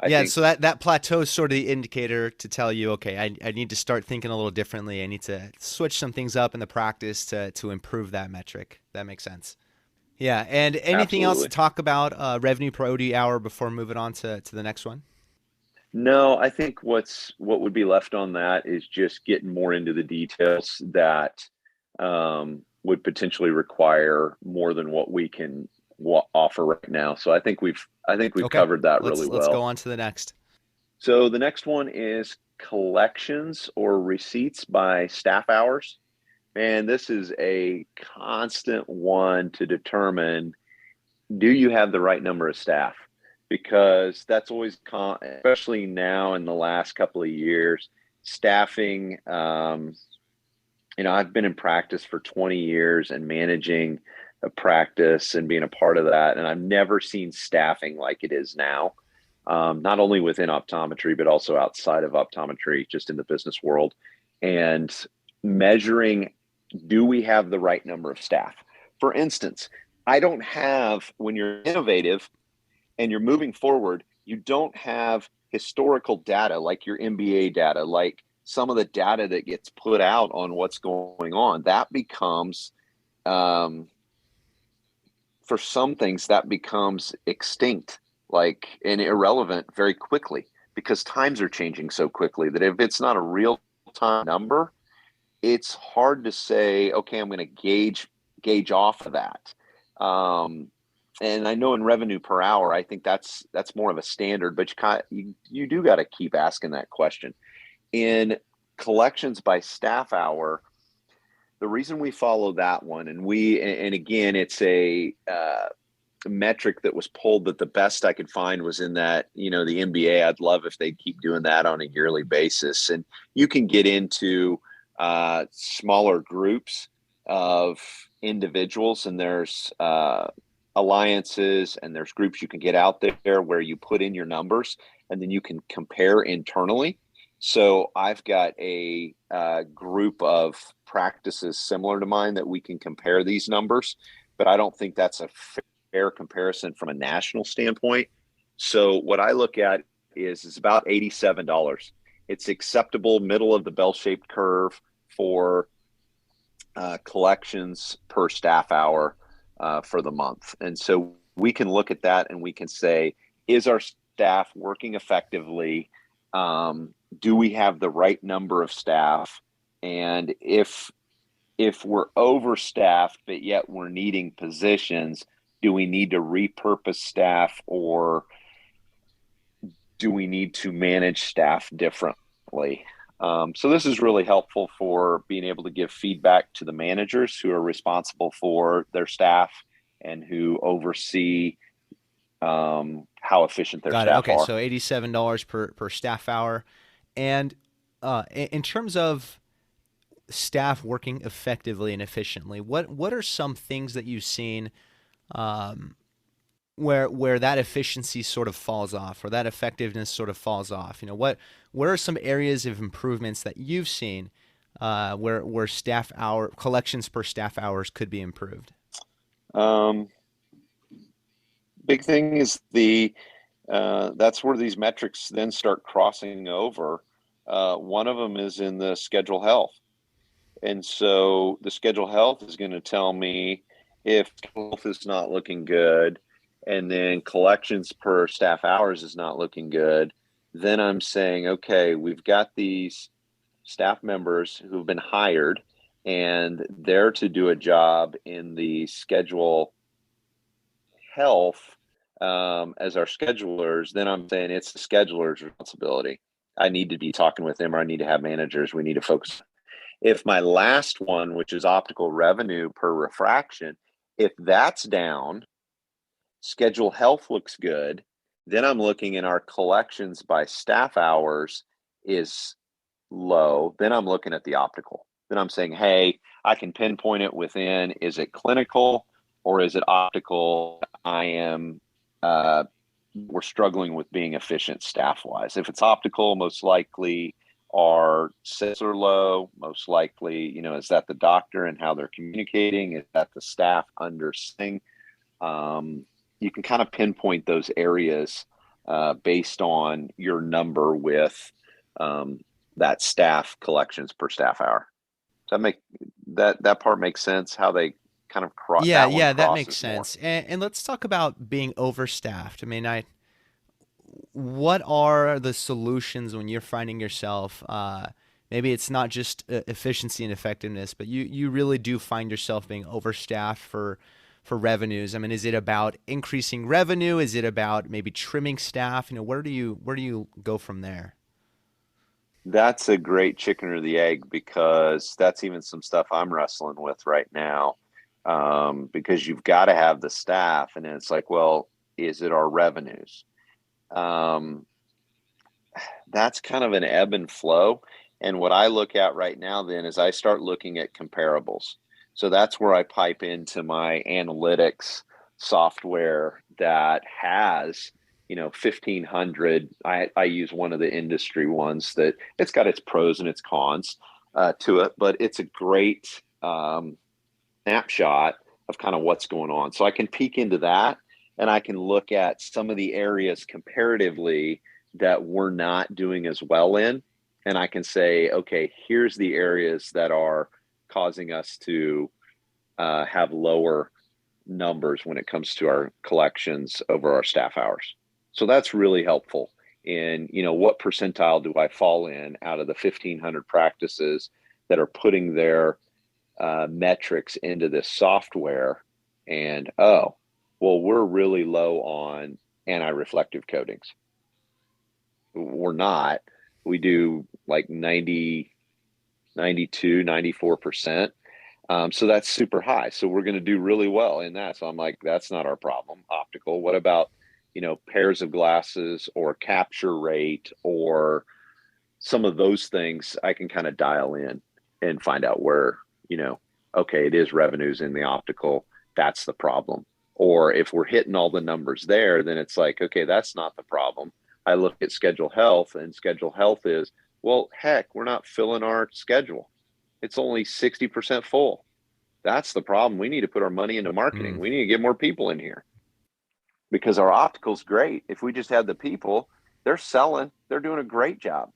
B: I think,
A: so that plateau is sort of the indicator to tell you, okay, I need to start thinking a little differently. I need to switch some things up in the practice to improve that metric. That makes sense. Yeah. And anything else to talk about revenue per OD hour before moving on to the next one?
B: No, I think what would be left on that is just getting more into the details that would potentially require more than what we can offer right now. So I think we've covered that really well.
A: Let's go on to the next.
B: So the next one is collections or receipts by staff hours. And this is a constant one to determine, do you have the right number of staff? Because that's always, especially now in the last couple of years, staffing, I've been in practice for 20 years and managing a practice and being a part of that. And I've never seen staffing like it is now, not only within optometry, but also outside of optometry, just in the business world. And measuring, do we have the right number of staff? For instance, when you're innovative and you're moving forward, you don't have historical data like your MBA data, like some of the data that gets put out on what's going on. That becomes, for some things, that becomes extinct, and irrelevant very quickly, because times are changing so quickly that if it's not a real-time number, it's hard to say, okay, I'm going to gauge off of that. And I know in revenue per hour, I think that's more of a standard, but you do got to keep asking that question. In collections by staff hour, the reason we follow that one, and again, it's a metric that was pulled that the best I could find was in that, the MBA. I'd love if they'd keep doing that on a yearly basis. And you can get into smaller groups of individuals, and there's alliances, and there's groups you can get out there where you put in your numbers and then you can compare internally. So I've got a group of practices similar to mine that we can compare these numbers, but I don't think that's a fair comparison from a national standpoint. So what I look at is about $87. It's acceptable, middle of the bell-shaped curve for collections per staff hour for the month. And so we can look at that and we can say, is our staff working effectively? Do we have the right number of staff? And if we're overstaffed, but yet we're needing positions, do we need to repurpose staff, or do we need to manage staff differently? So this is really helpful for being able to give feedback to the managers who are responsible for their staff and who oversee how efficient their staff are.
A: So $87 per staff hour. And in terms of staff working effectively and efficiently, what are some things that you've seen where that efficiency sort of falls off, or that effectiveness sort of falls off? What are some areas of improvements that you've seen where staff hour collections per staff hours could be improved?
B: Big thing is that's where these metrics then start crossing over. One of them is in the schedule health. And so the schedule health is going to tell me if health is not looking good, and then collections per staff hours is not looking good. Then I'm saying, okay, we've got these staff members who've been hired and they're to do a job in the schedule health as our schedulers. Then I'm saying it's the scheduler's responsibility. I need to be talking with them, or I need to have managers. We need to focus. If my last one, which is optical revenue per refraction, if that's down, schedule health looks good, then I'm looking in our collections by staff hours is low. Then I'm looking at the optical. Then I'm saying, hey, I can pinpoint it within, is it clinical or is it optical? We're struggling with being efficient staff wise. If it's optical, most likely our sales are low. Most likely, is that the doctor and how they're communicating? Is that the staff understanding? You can kind of pinpoint those areas based on your number with that staff collections per staff hour. Does that make that part make sense? How they kind of cross?
A: Yeah, that makes sense. And let's talk about being overstaffed. I mean, what are the solutions when you're finding yourself? Maybe it's not just efficiency and effectiveness, but you really do find yourself being overstaffed for revenues. I mean, is it about increasing revenue? Is it about maybe trimming staff? Where do you go from there?
B: That's a great chicken or the egg, because that's even some stuff I'm wrestling with right now. Because you've got to have the staff, and then it's like, well, is it our revenues? That's kind of an ebb and flow. And what I look at right now then is I start looking at comparables. So that's where I pipe into my analytics software that has, 1,500. I use one of the industry ones that it's got its pros and its cons to it, but it's a great snapshot of kind of what's going on. So I can peek into that, and I can look at some of the areas comparatively that we're not doing as well in. And I can say, okay, here's the areas that are causing us to have lower numbers when it comes to our collections over our staff hours. So that's really helpful in, what percentile do I fall in out of the 1,500 practices that are putting their metrics into this software, and we're really low on anti-reflective coatings. We're not. We do like 90, 92, 94%. So that's super high. So we're going to do really well in that. So I'm like, that's not our problem. Optical. What about, pairs of glasses or capture rate or some of those things? I can kind of dial in and find out where, okay, it is revenues in the optical. That's the problem. Or if we're hitting all the numbers there, then it's like, okay, that's not the problem. I look at schedule health, and schedule health is, well, heck, we're not filling our schedule. It's only 60% full. That's the problem. We need to put our money into marketing. We need to get more people in here, because our optical's great. If we just had the people, they're selling, they're doing a great job.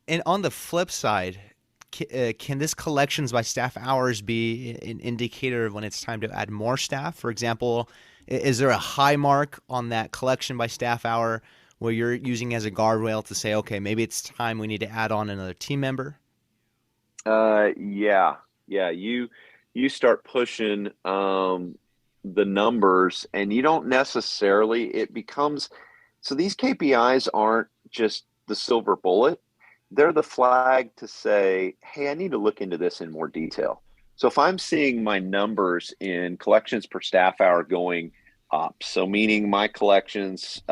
A: And on the flip side, can this collections by staff hours be an indicator of when it's time to add more staff? For example, is there a high mark on that collection by staff hour where you're using as a guardrail to say, okay, maybe it's time we need to add on another team member?
B: Yeah. You start pushing the numbers, and you don't necessarily, it becomes, so these KPIs aren't just the silver bullet. They're the flag to say, hey, I need to look into this in more detail. So if I'm seeing my numbers in collections per staff hour going up, so meaning my collections,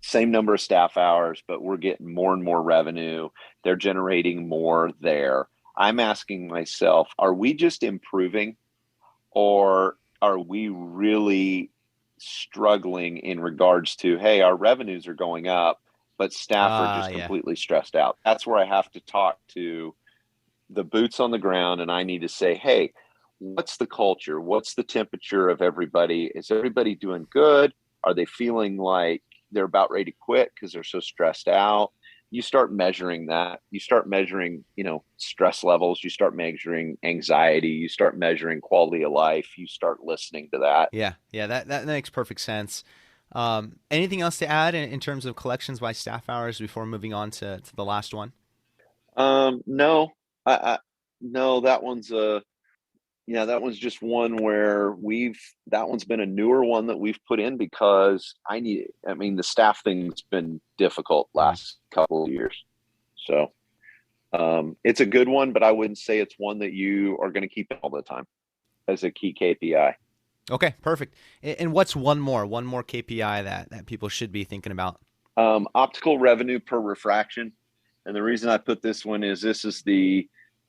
B: same number of staff hours, but we're getting more and more revenue, they're generating more there. I'm asking myself, are we just improving, or are we really struggling in regards to, hey, our revenues are going up, but staff are just
A: Yeah.
B: completely stressed out. That's where I have to talk to the boots on the ground, and I need to say, hey, what's the culture? What's the temperature of everybody? Is everybody doing good? Are they feeling like they're about ready to quit because they're so stressed out? You start measuring that. You start measuring, stress levels. You start measuring anxiety. You start measuring quality of life. You start listening to that.
A: Yeah. That makes perfect sense. Anything else to add in terms of collections by staff hours before moving on to the last one?
B: No, no, that one's that one's just one where that one's been a newer one that we've put in because the staff thing's been difficult last couple of years. So, it's a good one, but I wouldn't say it's one that you are going to keep all the time as a key KPI.
A: Okay, perfect. And what's one more KPI that people should be thinking about?
B: Optical revenue per refraction. And the reason I put this one is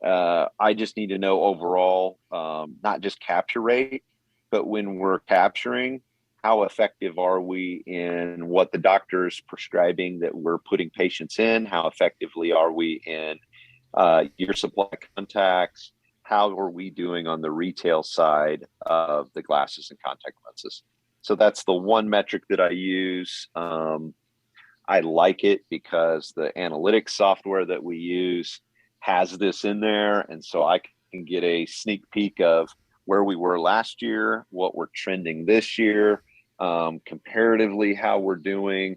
B: I just need to know overall, not just capture rate, but when we're capturing, how effective are we in what the doctor's prescribing that we're putting patients in? How effectively are we in year supply contacts? How are we doing on the retail side of the glasses and contact lenses? So that's the one metric that I use. I like it because the analytics software that we use has this in there. And so I can get a sneak peek of where we were last year, what we're trending this year, comparatively how we're doing,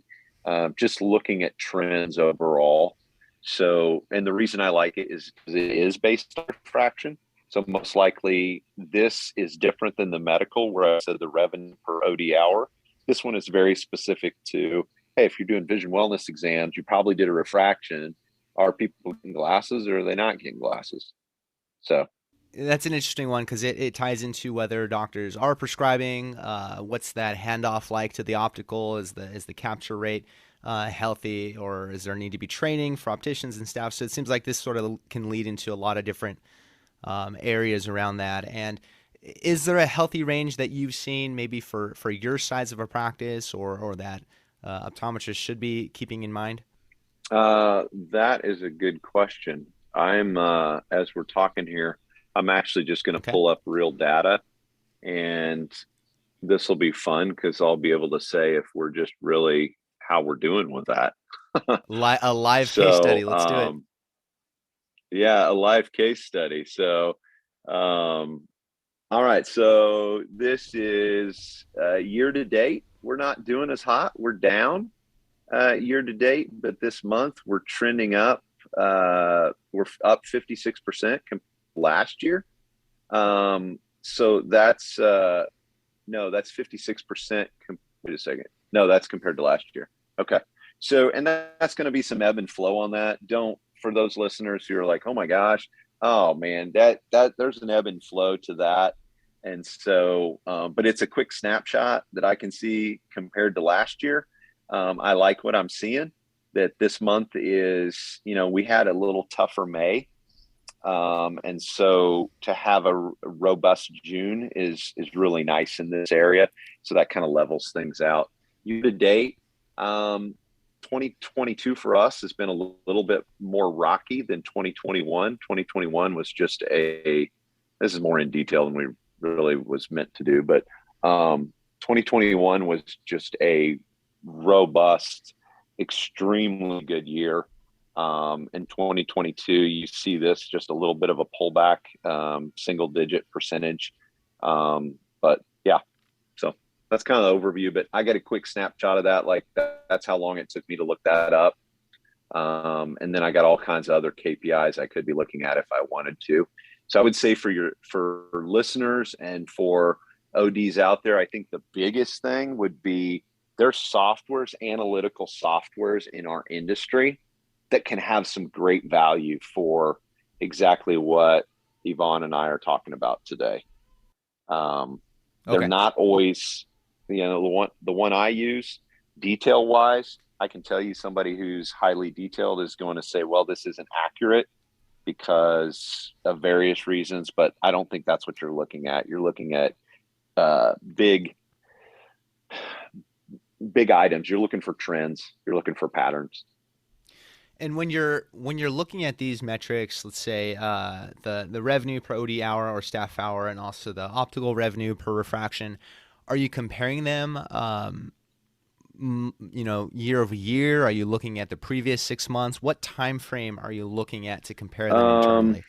B: just looking at trends overall. So, and the reason I like it is because it is based on refraction. So most likely this is different than the medical, where I said the revenue per OD hour. This one is very specific to, hey, if you're doing vision wellness exams, you probably did a refraction. Are people getting glasses or are they not getting glasses? So
A: that's an interesting one because it ties into whether doctors are prescribing. What's that handoff like to the optical? Is the capture rate healthy, or is there need to be training for opticians and staff? So it seems like this sort of can lead into a lot of different areas around that. And is there a healthy range that you've seen maybe for your size of a practice or that optometrists should be keeping in mind?
B: That is a good question. I'm as we're talking here, I'm actually just going to pull up real data, and this will be fun because I'll be able to say if we're just really how we're doing with that.
A: A live case study. Let's do it.
B: Yeah, a live case study. So, all right. So this is year to date. We're not doing as hot. We're down year to date, but this month we're trending up. We're up 56% last year. So that's no, that's 56%. Wait a second. No, that's compared to last year. Okay. So, and that's going to be some ebb and flow on that. For those listeners who are like, oh my gosh, oh man, that there's an ebb and flow to that. And so, but it's a quick snapshot that I can see compared to last year. I like what I'm seeing, that this month is, we had a little tougher May. And so to have a robust June is really nice in this area. So that kind of levels things out. Year to date, 2022 for us has been a little bit more rocky than 2021. 2021 was just this is more in detail than we really was meant to do, but 2021 was just a robust, extremely good year. In 2022, you see this just a little bit of a pullback, single digit percentage. But yeah, so that's kind of the overview, but I got a quick snapshot of that. Like that's how long it took me to look that up. And then I got all kinds of other KPIs I could be looking at if I wanted to. So I would say for listeners and for ODs out there, I think the biggest thing would be there's softwares, analytical softwares in our industry that can have some great value for exactly what Evon and I are talking about today. They're not always, the one I use detail wise, I can tell you somebody who's highly detailed is going to say, well, this isn't accurate because of various reasons, but I don't think that's what you're looking at. You're looking at big Big items. You're looking for trends. You're looking for patterns.
A: And when you're looking at these metrics, let's say the revenue per OD hour or staff hour, and also the optical revenue per refraction, are you comparing them, year over year? Are you looking at the previous 6 months? What time frame are you looking at to compare them internally?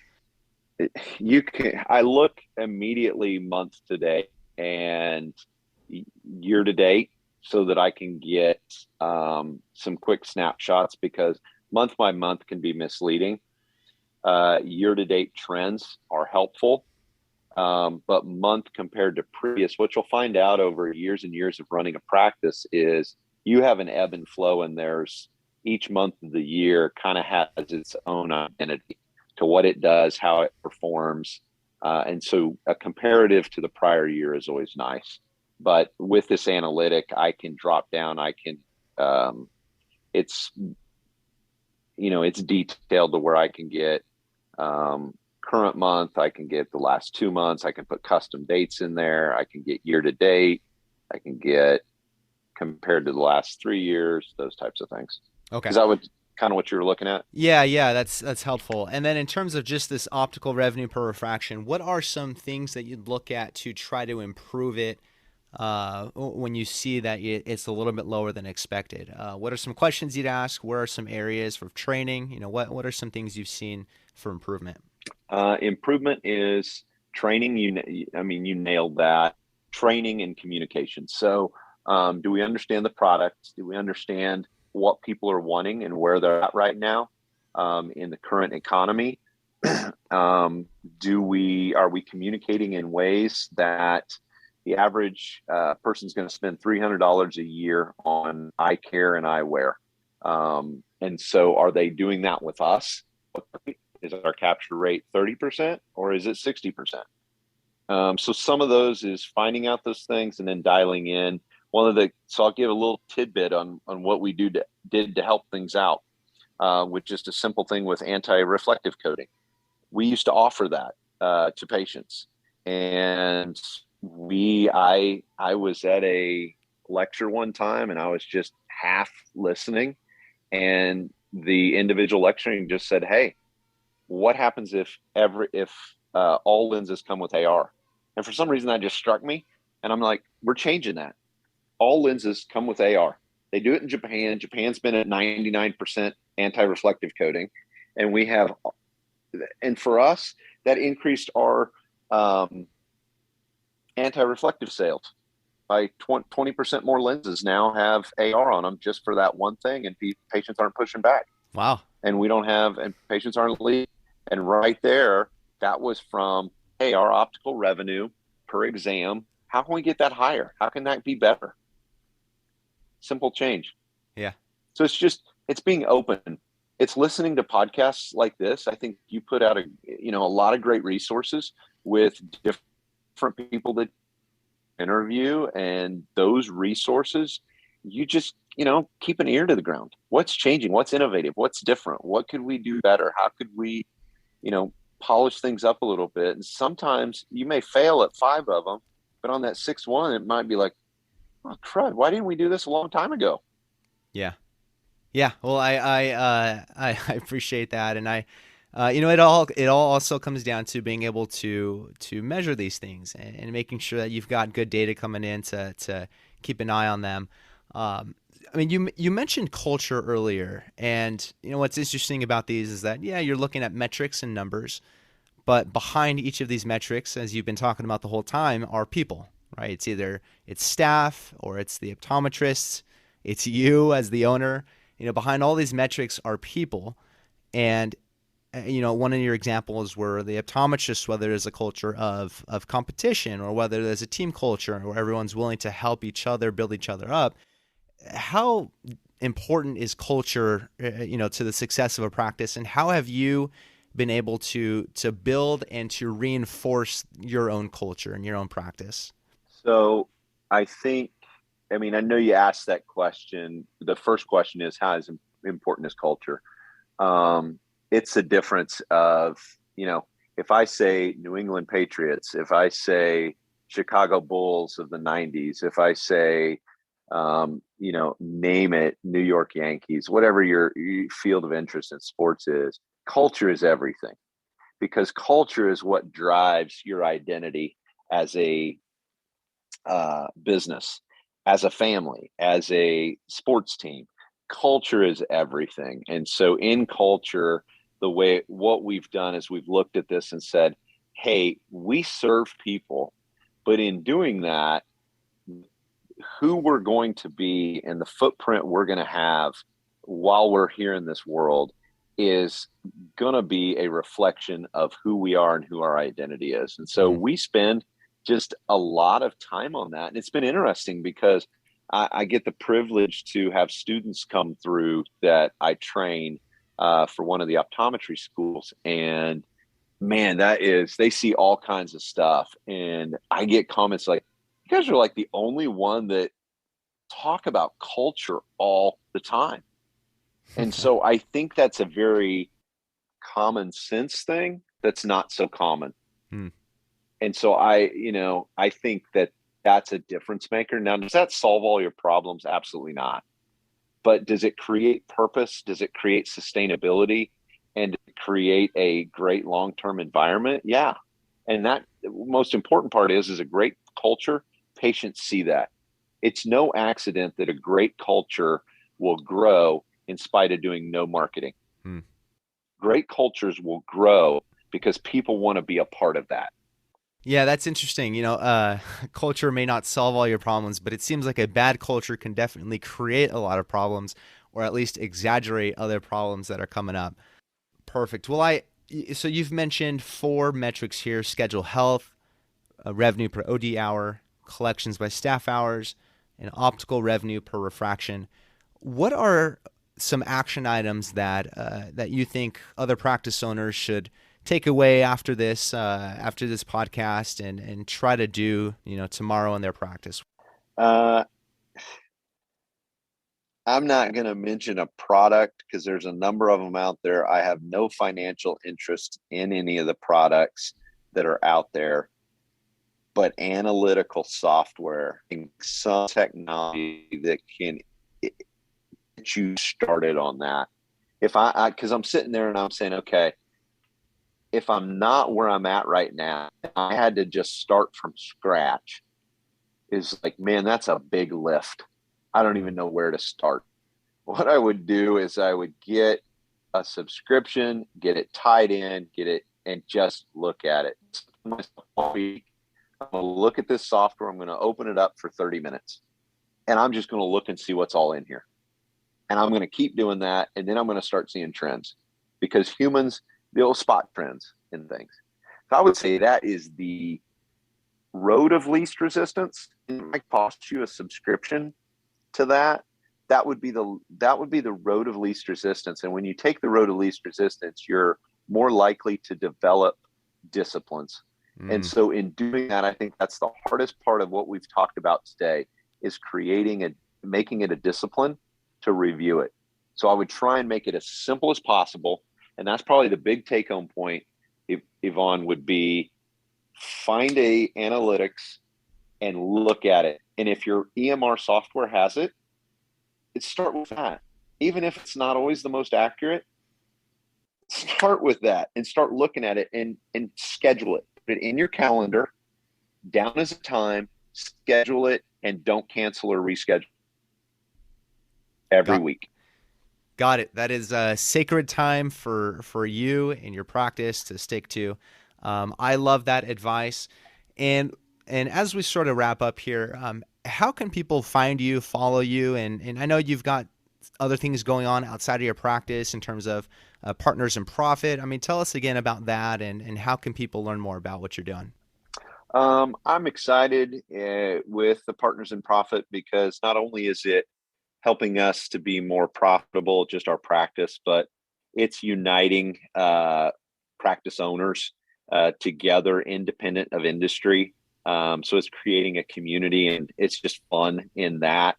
B: I look immediately month to date and year to date so that I can get some quick snapshots, because month by month can be misleading. Year to date trends are helpful, but month compared to previous, what you'll find out over years and years of running a practice is you have an ebb and flow, and there's each month of the year kind of has its own identity to what it does, how it performs. And so a comparative to the prior year is always nice. But with this analytic, I can drop down. I can, it's detailed to where I can get current month. I can get the last 2 months. I can put custom dates in there. I can get year to date. I can get compared to the last 3 years, those types of things.
A: Okay.
B: Is that kind of what you were looking at?
A: Yeah, that's helpful. And then in terms of just this optical revenue per refraction, what are some things that you'd look at to try to improve it when you see that it's a little bit lower than expected? What are some questions you'd ask? Where are some areas for training? What are some things you've seen for improvement?
B: Improvement is training. You nailed that. Training and communication. So do we understand the product? Do we understand what people are wanting and where they're at right now in the current economy? Are we communicating in ways that the average person's going to spend $300 a year on eye care and eyewear? And so are they doing that with us? Is our capture rate 30% or is it 60%? So some of those is finding out those things and then dialing in. So I'll give a little tidbit on what we did to help things out with just a simple thing with anti-reflective coating. We used to offer that to patients, and I was at a lecture one time and I was just half listening, and the individual lecturing just said, "Hey, what happens if all lenses come with AR?" And for some reason that just struck me, and I'm like, we're changing that. All lenses come with AR. They do it in Japan. Japan's been at 99% anti-reflective coating. And for us, that increased our anti-reflective sales by 20% more lenses now have AR on them just for that one thing. And patients aren't pushing back.
A: Wow.
B: And patients aren't leaving. And right there, that was from, hey, our optical revenue per exam, how can we get that higher? How can that be better? Simple change.
A: Yeah.
B: So it's being open. It's listening to podcasts like this. I think you put out a lot of great resources with different people that interview, and those resources, you just, keep an ear to the ground. What's changing? What's innovative? What's different? What could we do better? How could we, polish things up a little bit? And sometimes you may fail at 5 of them, but on that 6th one, it might be like, oh, crud, why didn't we do this a long time ago?
A: Yeah. Well, I appreciate that. And it all also comes down to being able to measure these things and making sure that you've got good data coming in to keep an eye on them. You mentioned culture earlier, and what's interesting about these is that, you're looking at metrics and numbers, but behind each of these metrics, as you've been talking about the whole time, are people, right? It's either staff or it's the optometrists, it's you as the owner. Behind all these metrics are people. And, one of your examples were the optometrists, whether there's a culture of competition or whether there's a team culture where everyone's willing to help each other, build each other up. How important is culture, to the success of a practice, and how have you been able to build and to reinforce your own culture and your own practice?
B: So I think, I know you asked that question. The first question is, how is important is culture? It's a difference of, if I say New England Patriots, if I say Chicago Bulls of the 90s, if I say, name it, New York Yankees, whatever your field of interest in sports is, culture is everything, because culture is what drives your identity as a business, as a family, as a sports team. Culture is everything. And so in culture, what we've done is we've looked at this and said, hey, we serve people, but in doing that, who we're going to be and the footprint we're going to have while we're here in this world is going to be a reflection of who we are and who our identity is. And so we spend just a lot of time on that. And it's been interesting because I get the privilege to have students come through that I train for one of the optometry schools. And man, they see all kinds of stuff. And I get comments like, you guys are like the only one that talk about culture all the time. And so I think that's a very common sense thing that's not so common. And so I think that's a difference maker. Now, does that solve all your problems? Absolutely not. But does it create purpose? Does it create sustainability and create a great long-term environment? Yeah. And that most important part is a great culture. Patients see that. It's no accident that a great culture will grow in spite of doing no marketing. Great cultures will grow because people want to be a part of that.
A: Yeah, that's interesting. Culture may not solve all your problems, but it seems like a bad culture can definitely create a lot of problems, or at least exaggerate other problems that are coming up. Perfect. Well, so you've mentioned 4 metrics here: schedule health, revenue per OD hour, collections by staff hours, and optical revenue per refraction. What are some action items that you think other practice owners should take away after this podcast and try to do tomorrow in their practice?
B: I'm not going to mention a product because there's a number of them out there. I have no financial interest in any of the products that are out there, but analytical software and some technology that can get you started on that. Because I'm sitting there and I'm saying, okay, if I'm not where I'm at right now, I had to just start from scratch, is like, man, that's a big lift. I don't even know where to start. What I would do is I would get a subscription, get it tied in, and just look at it. I'm going to look at this software. I'm going to open it up for 30 minutes and I'm just going to look and see what's all in here. And I'm going to keep doing that. And then I'm going to start seeing trends, because humans, they'll spot trends in things. So I would say that is the road of least resistance. It might cost you a subscription to that. That would be the road of least resistance. And when you take the road of least resistance, you're more likely to develop disciplines. And so in doing that, I think that's the hardest part of what we've talked about today, is making it a discipline to review it. So I would try and make it as simple as possible. And that's probably the big take home point, Evon, would be find a analytics and look at it. And if your EMR software has it, start with that. Even if it's not always the most accurate, start with that and start looking at it and schedule it. Put it in your calendar, down as a time, schedule it, and don't cancel or reschedule every week.
A: Got it. That is a sacred time for you and your practice to stick to. I love that advice. And as we sort of wrap up here, how can people find you, follow you? And I know you've got other things going on outside of your practice in terms of Partners in Profit. I mean, tell us again about that, and how can people learn more about what you're doing?
B: I'm excited with the Partners in Profit, because not only is it helping us to be more profitable, just our practice, but it's uniting practice owners together, independent of industry. So it's creating a community, and it's just fun in that.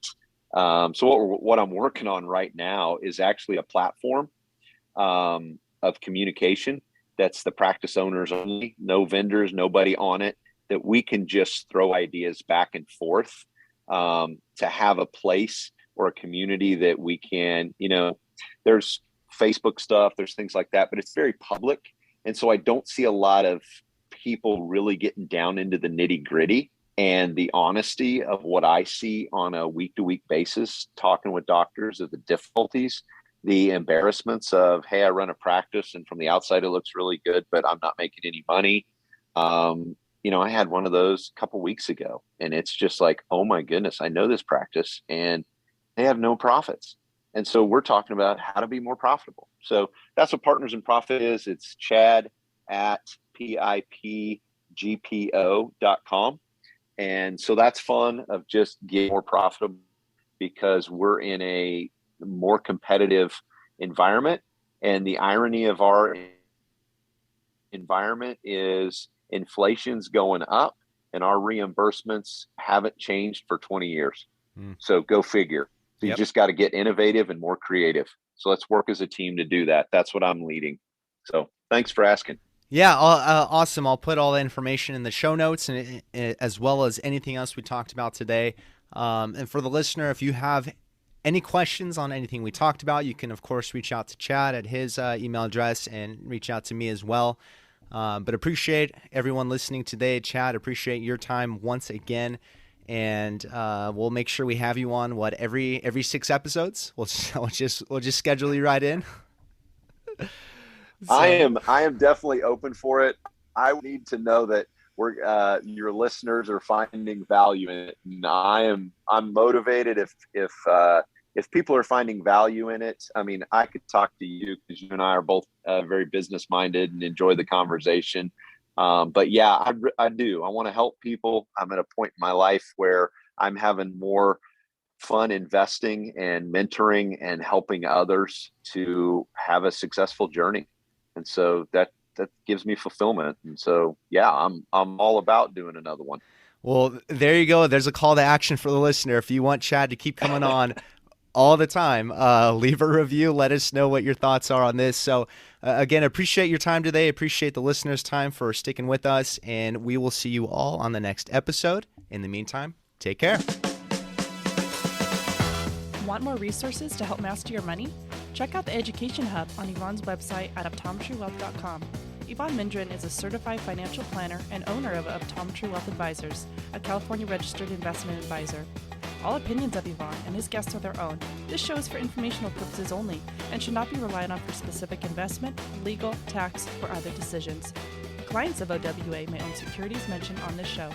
B: So what I'm working on right now is actually a platform of communication that's the practice owners only, no vendors, nobody on it. that we can just throw ideas back and forth, to have a place or a community that we can, there's Facebook stuff, there's things like that, but it's very public. And so I don't see a lot of people really getting down into the nitty gritty and the honesty of what I see on a week-to-week basis, talking with doctors of the difficulties, the embarrassments of, hey, I run a practice and from the outside it looks really good, but I'm not making any money. I had one of those a couple weeks ago, and it's just like, oh my goodness, I know this practice and they have no profits. And so we're talking about how to be more profitable. So that's what Partners in Profit is. It's Chad at pipgpo.com. And so that's fun, of just getting more profitable, because we're in a more competitive environment. And the irony of our environment is inflation's going up and our reimbursements haven't changed for 20 years. So go figure. So you just got to get innovative and more creative. So let's work as a team to do that. That's what I'm leading. So thanks for asking.
A: Yeah, awesome. I'll put all the information in the show notes, and as well as anything else we talked about today. And for the listener, if you have any questions on anything we talked about, you can, of course, reach out to Chad at his email address, and reach out to me as well. But appreciate everyone listening today. Chad, appreciate your time once again. And we'll make sure we have you on every 6 episodes. We'll just schedule you right in. So.
B: I am definitely open for it. I need to know that your listeners are finding value in it. And I'm motivated if people are finding value in it. I mean, I could talk to you because you and I are both very business minded and enjoy the conversation. But yeah, I do. I want to help people. I'm at a point in my life where I'm having more fun investing and mentoring and helping others to have a successful journey. And so that gives me fulfillment. And so, yeah, I'm all about doing another one.
A: Well, there you go. There's a call to action for the listener. If you want Chad to keep coming on all the time, leave a review. Let us know what your thoughts are on this. So again, appreciate your time today. Appreciate the listeners' time for sticking with us. And we will see you all on the next episode. In the meantime, take care.
C: Want more resources to help master your money? Check out the Education Hub on Evon's website at optometrywealth.com. Evon Mendrin is a certified financial planner and owner of Optometry Wealth Advisors, a California registered investment advisor. All opinions of Evon and his guests are their own. This show is for informational purposes only and should not be relied on for specific investment, legal, tax, or other decisions. Clients of OWA may own securities mentioned on this show.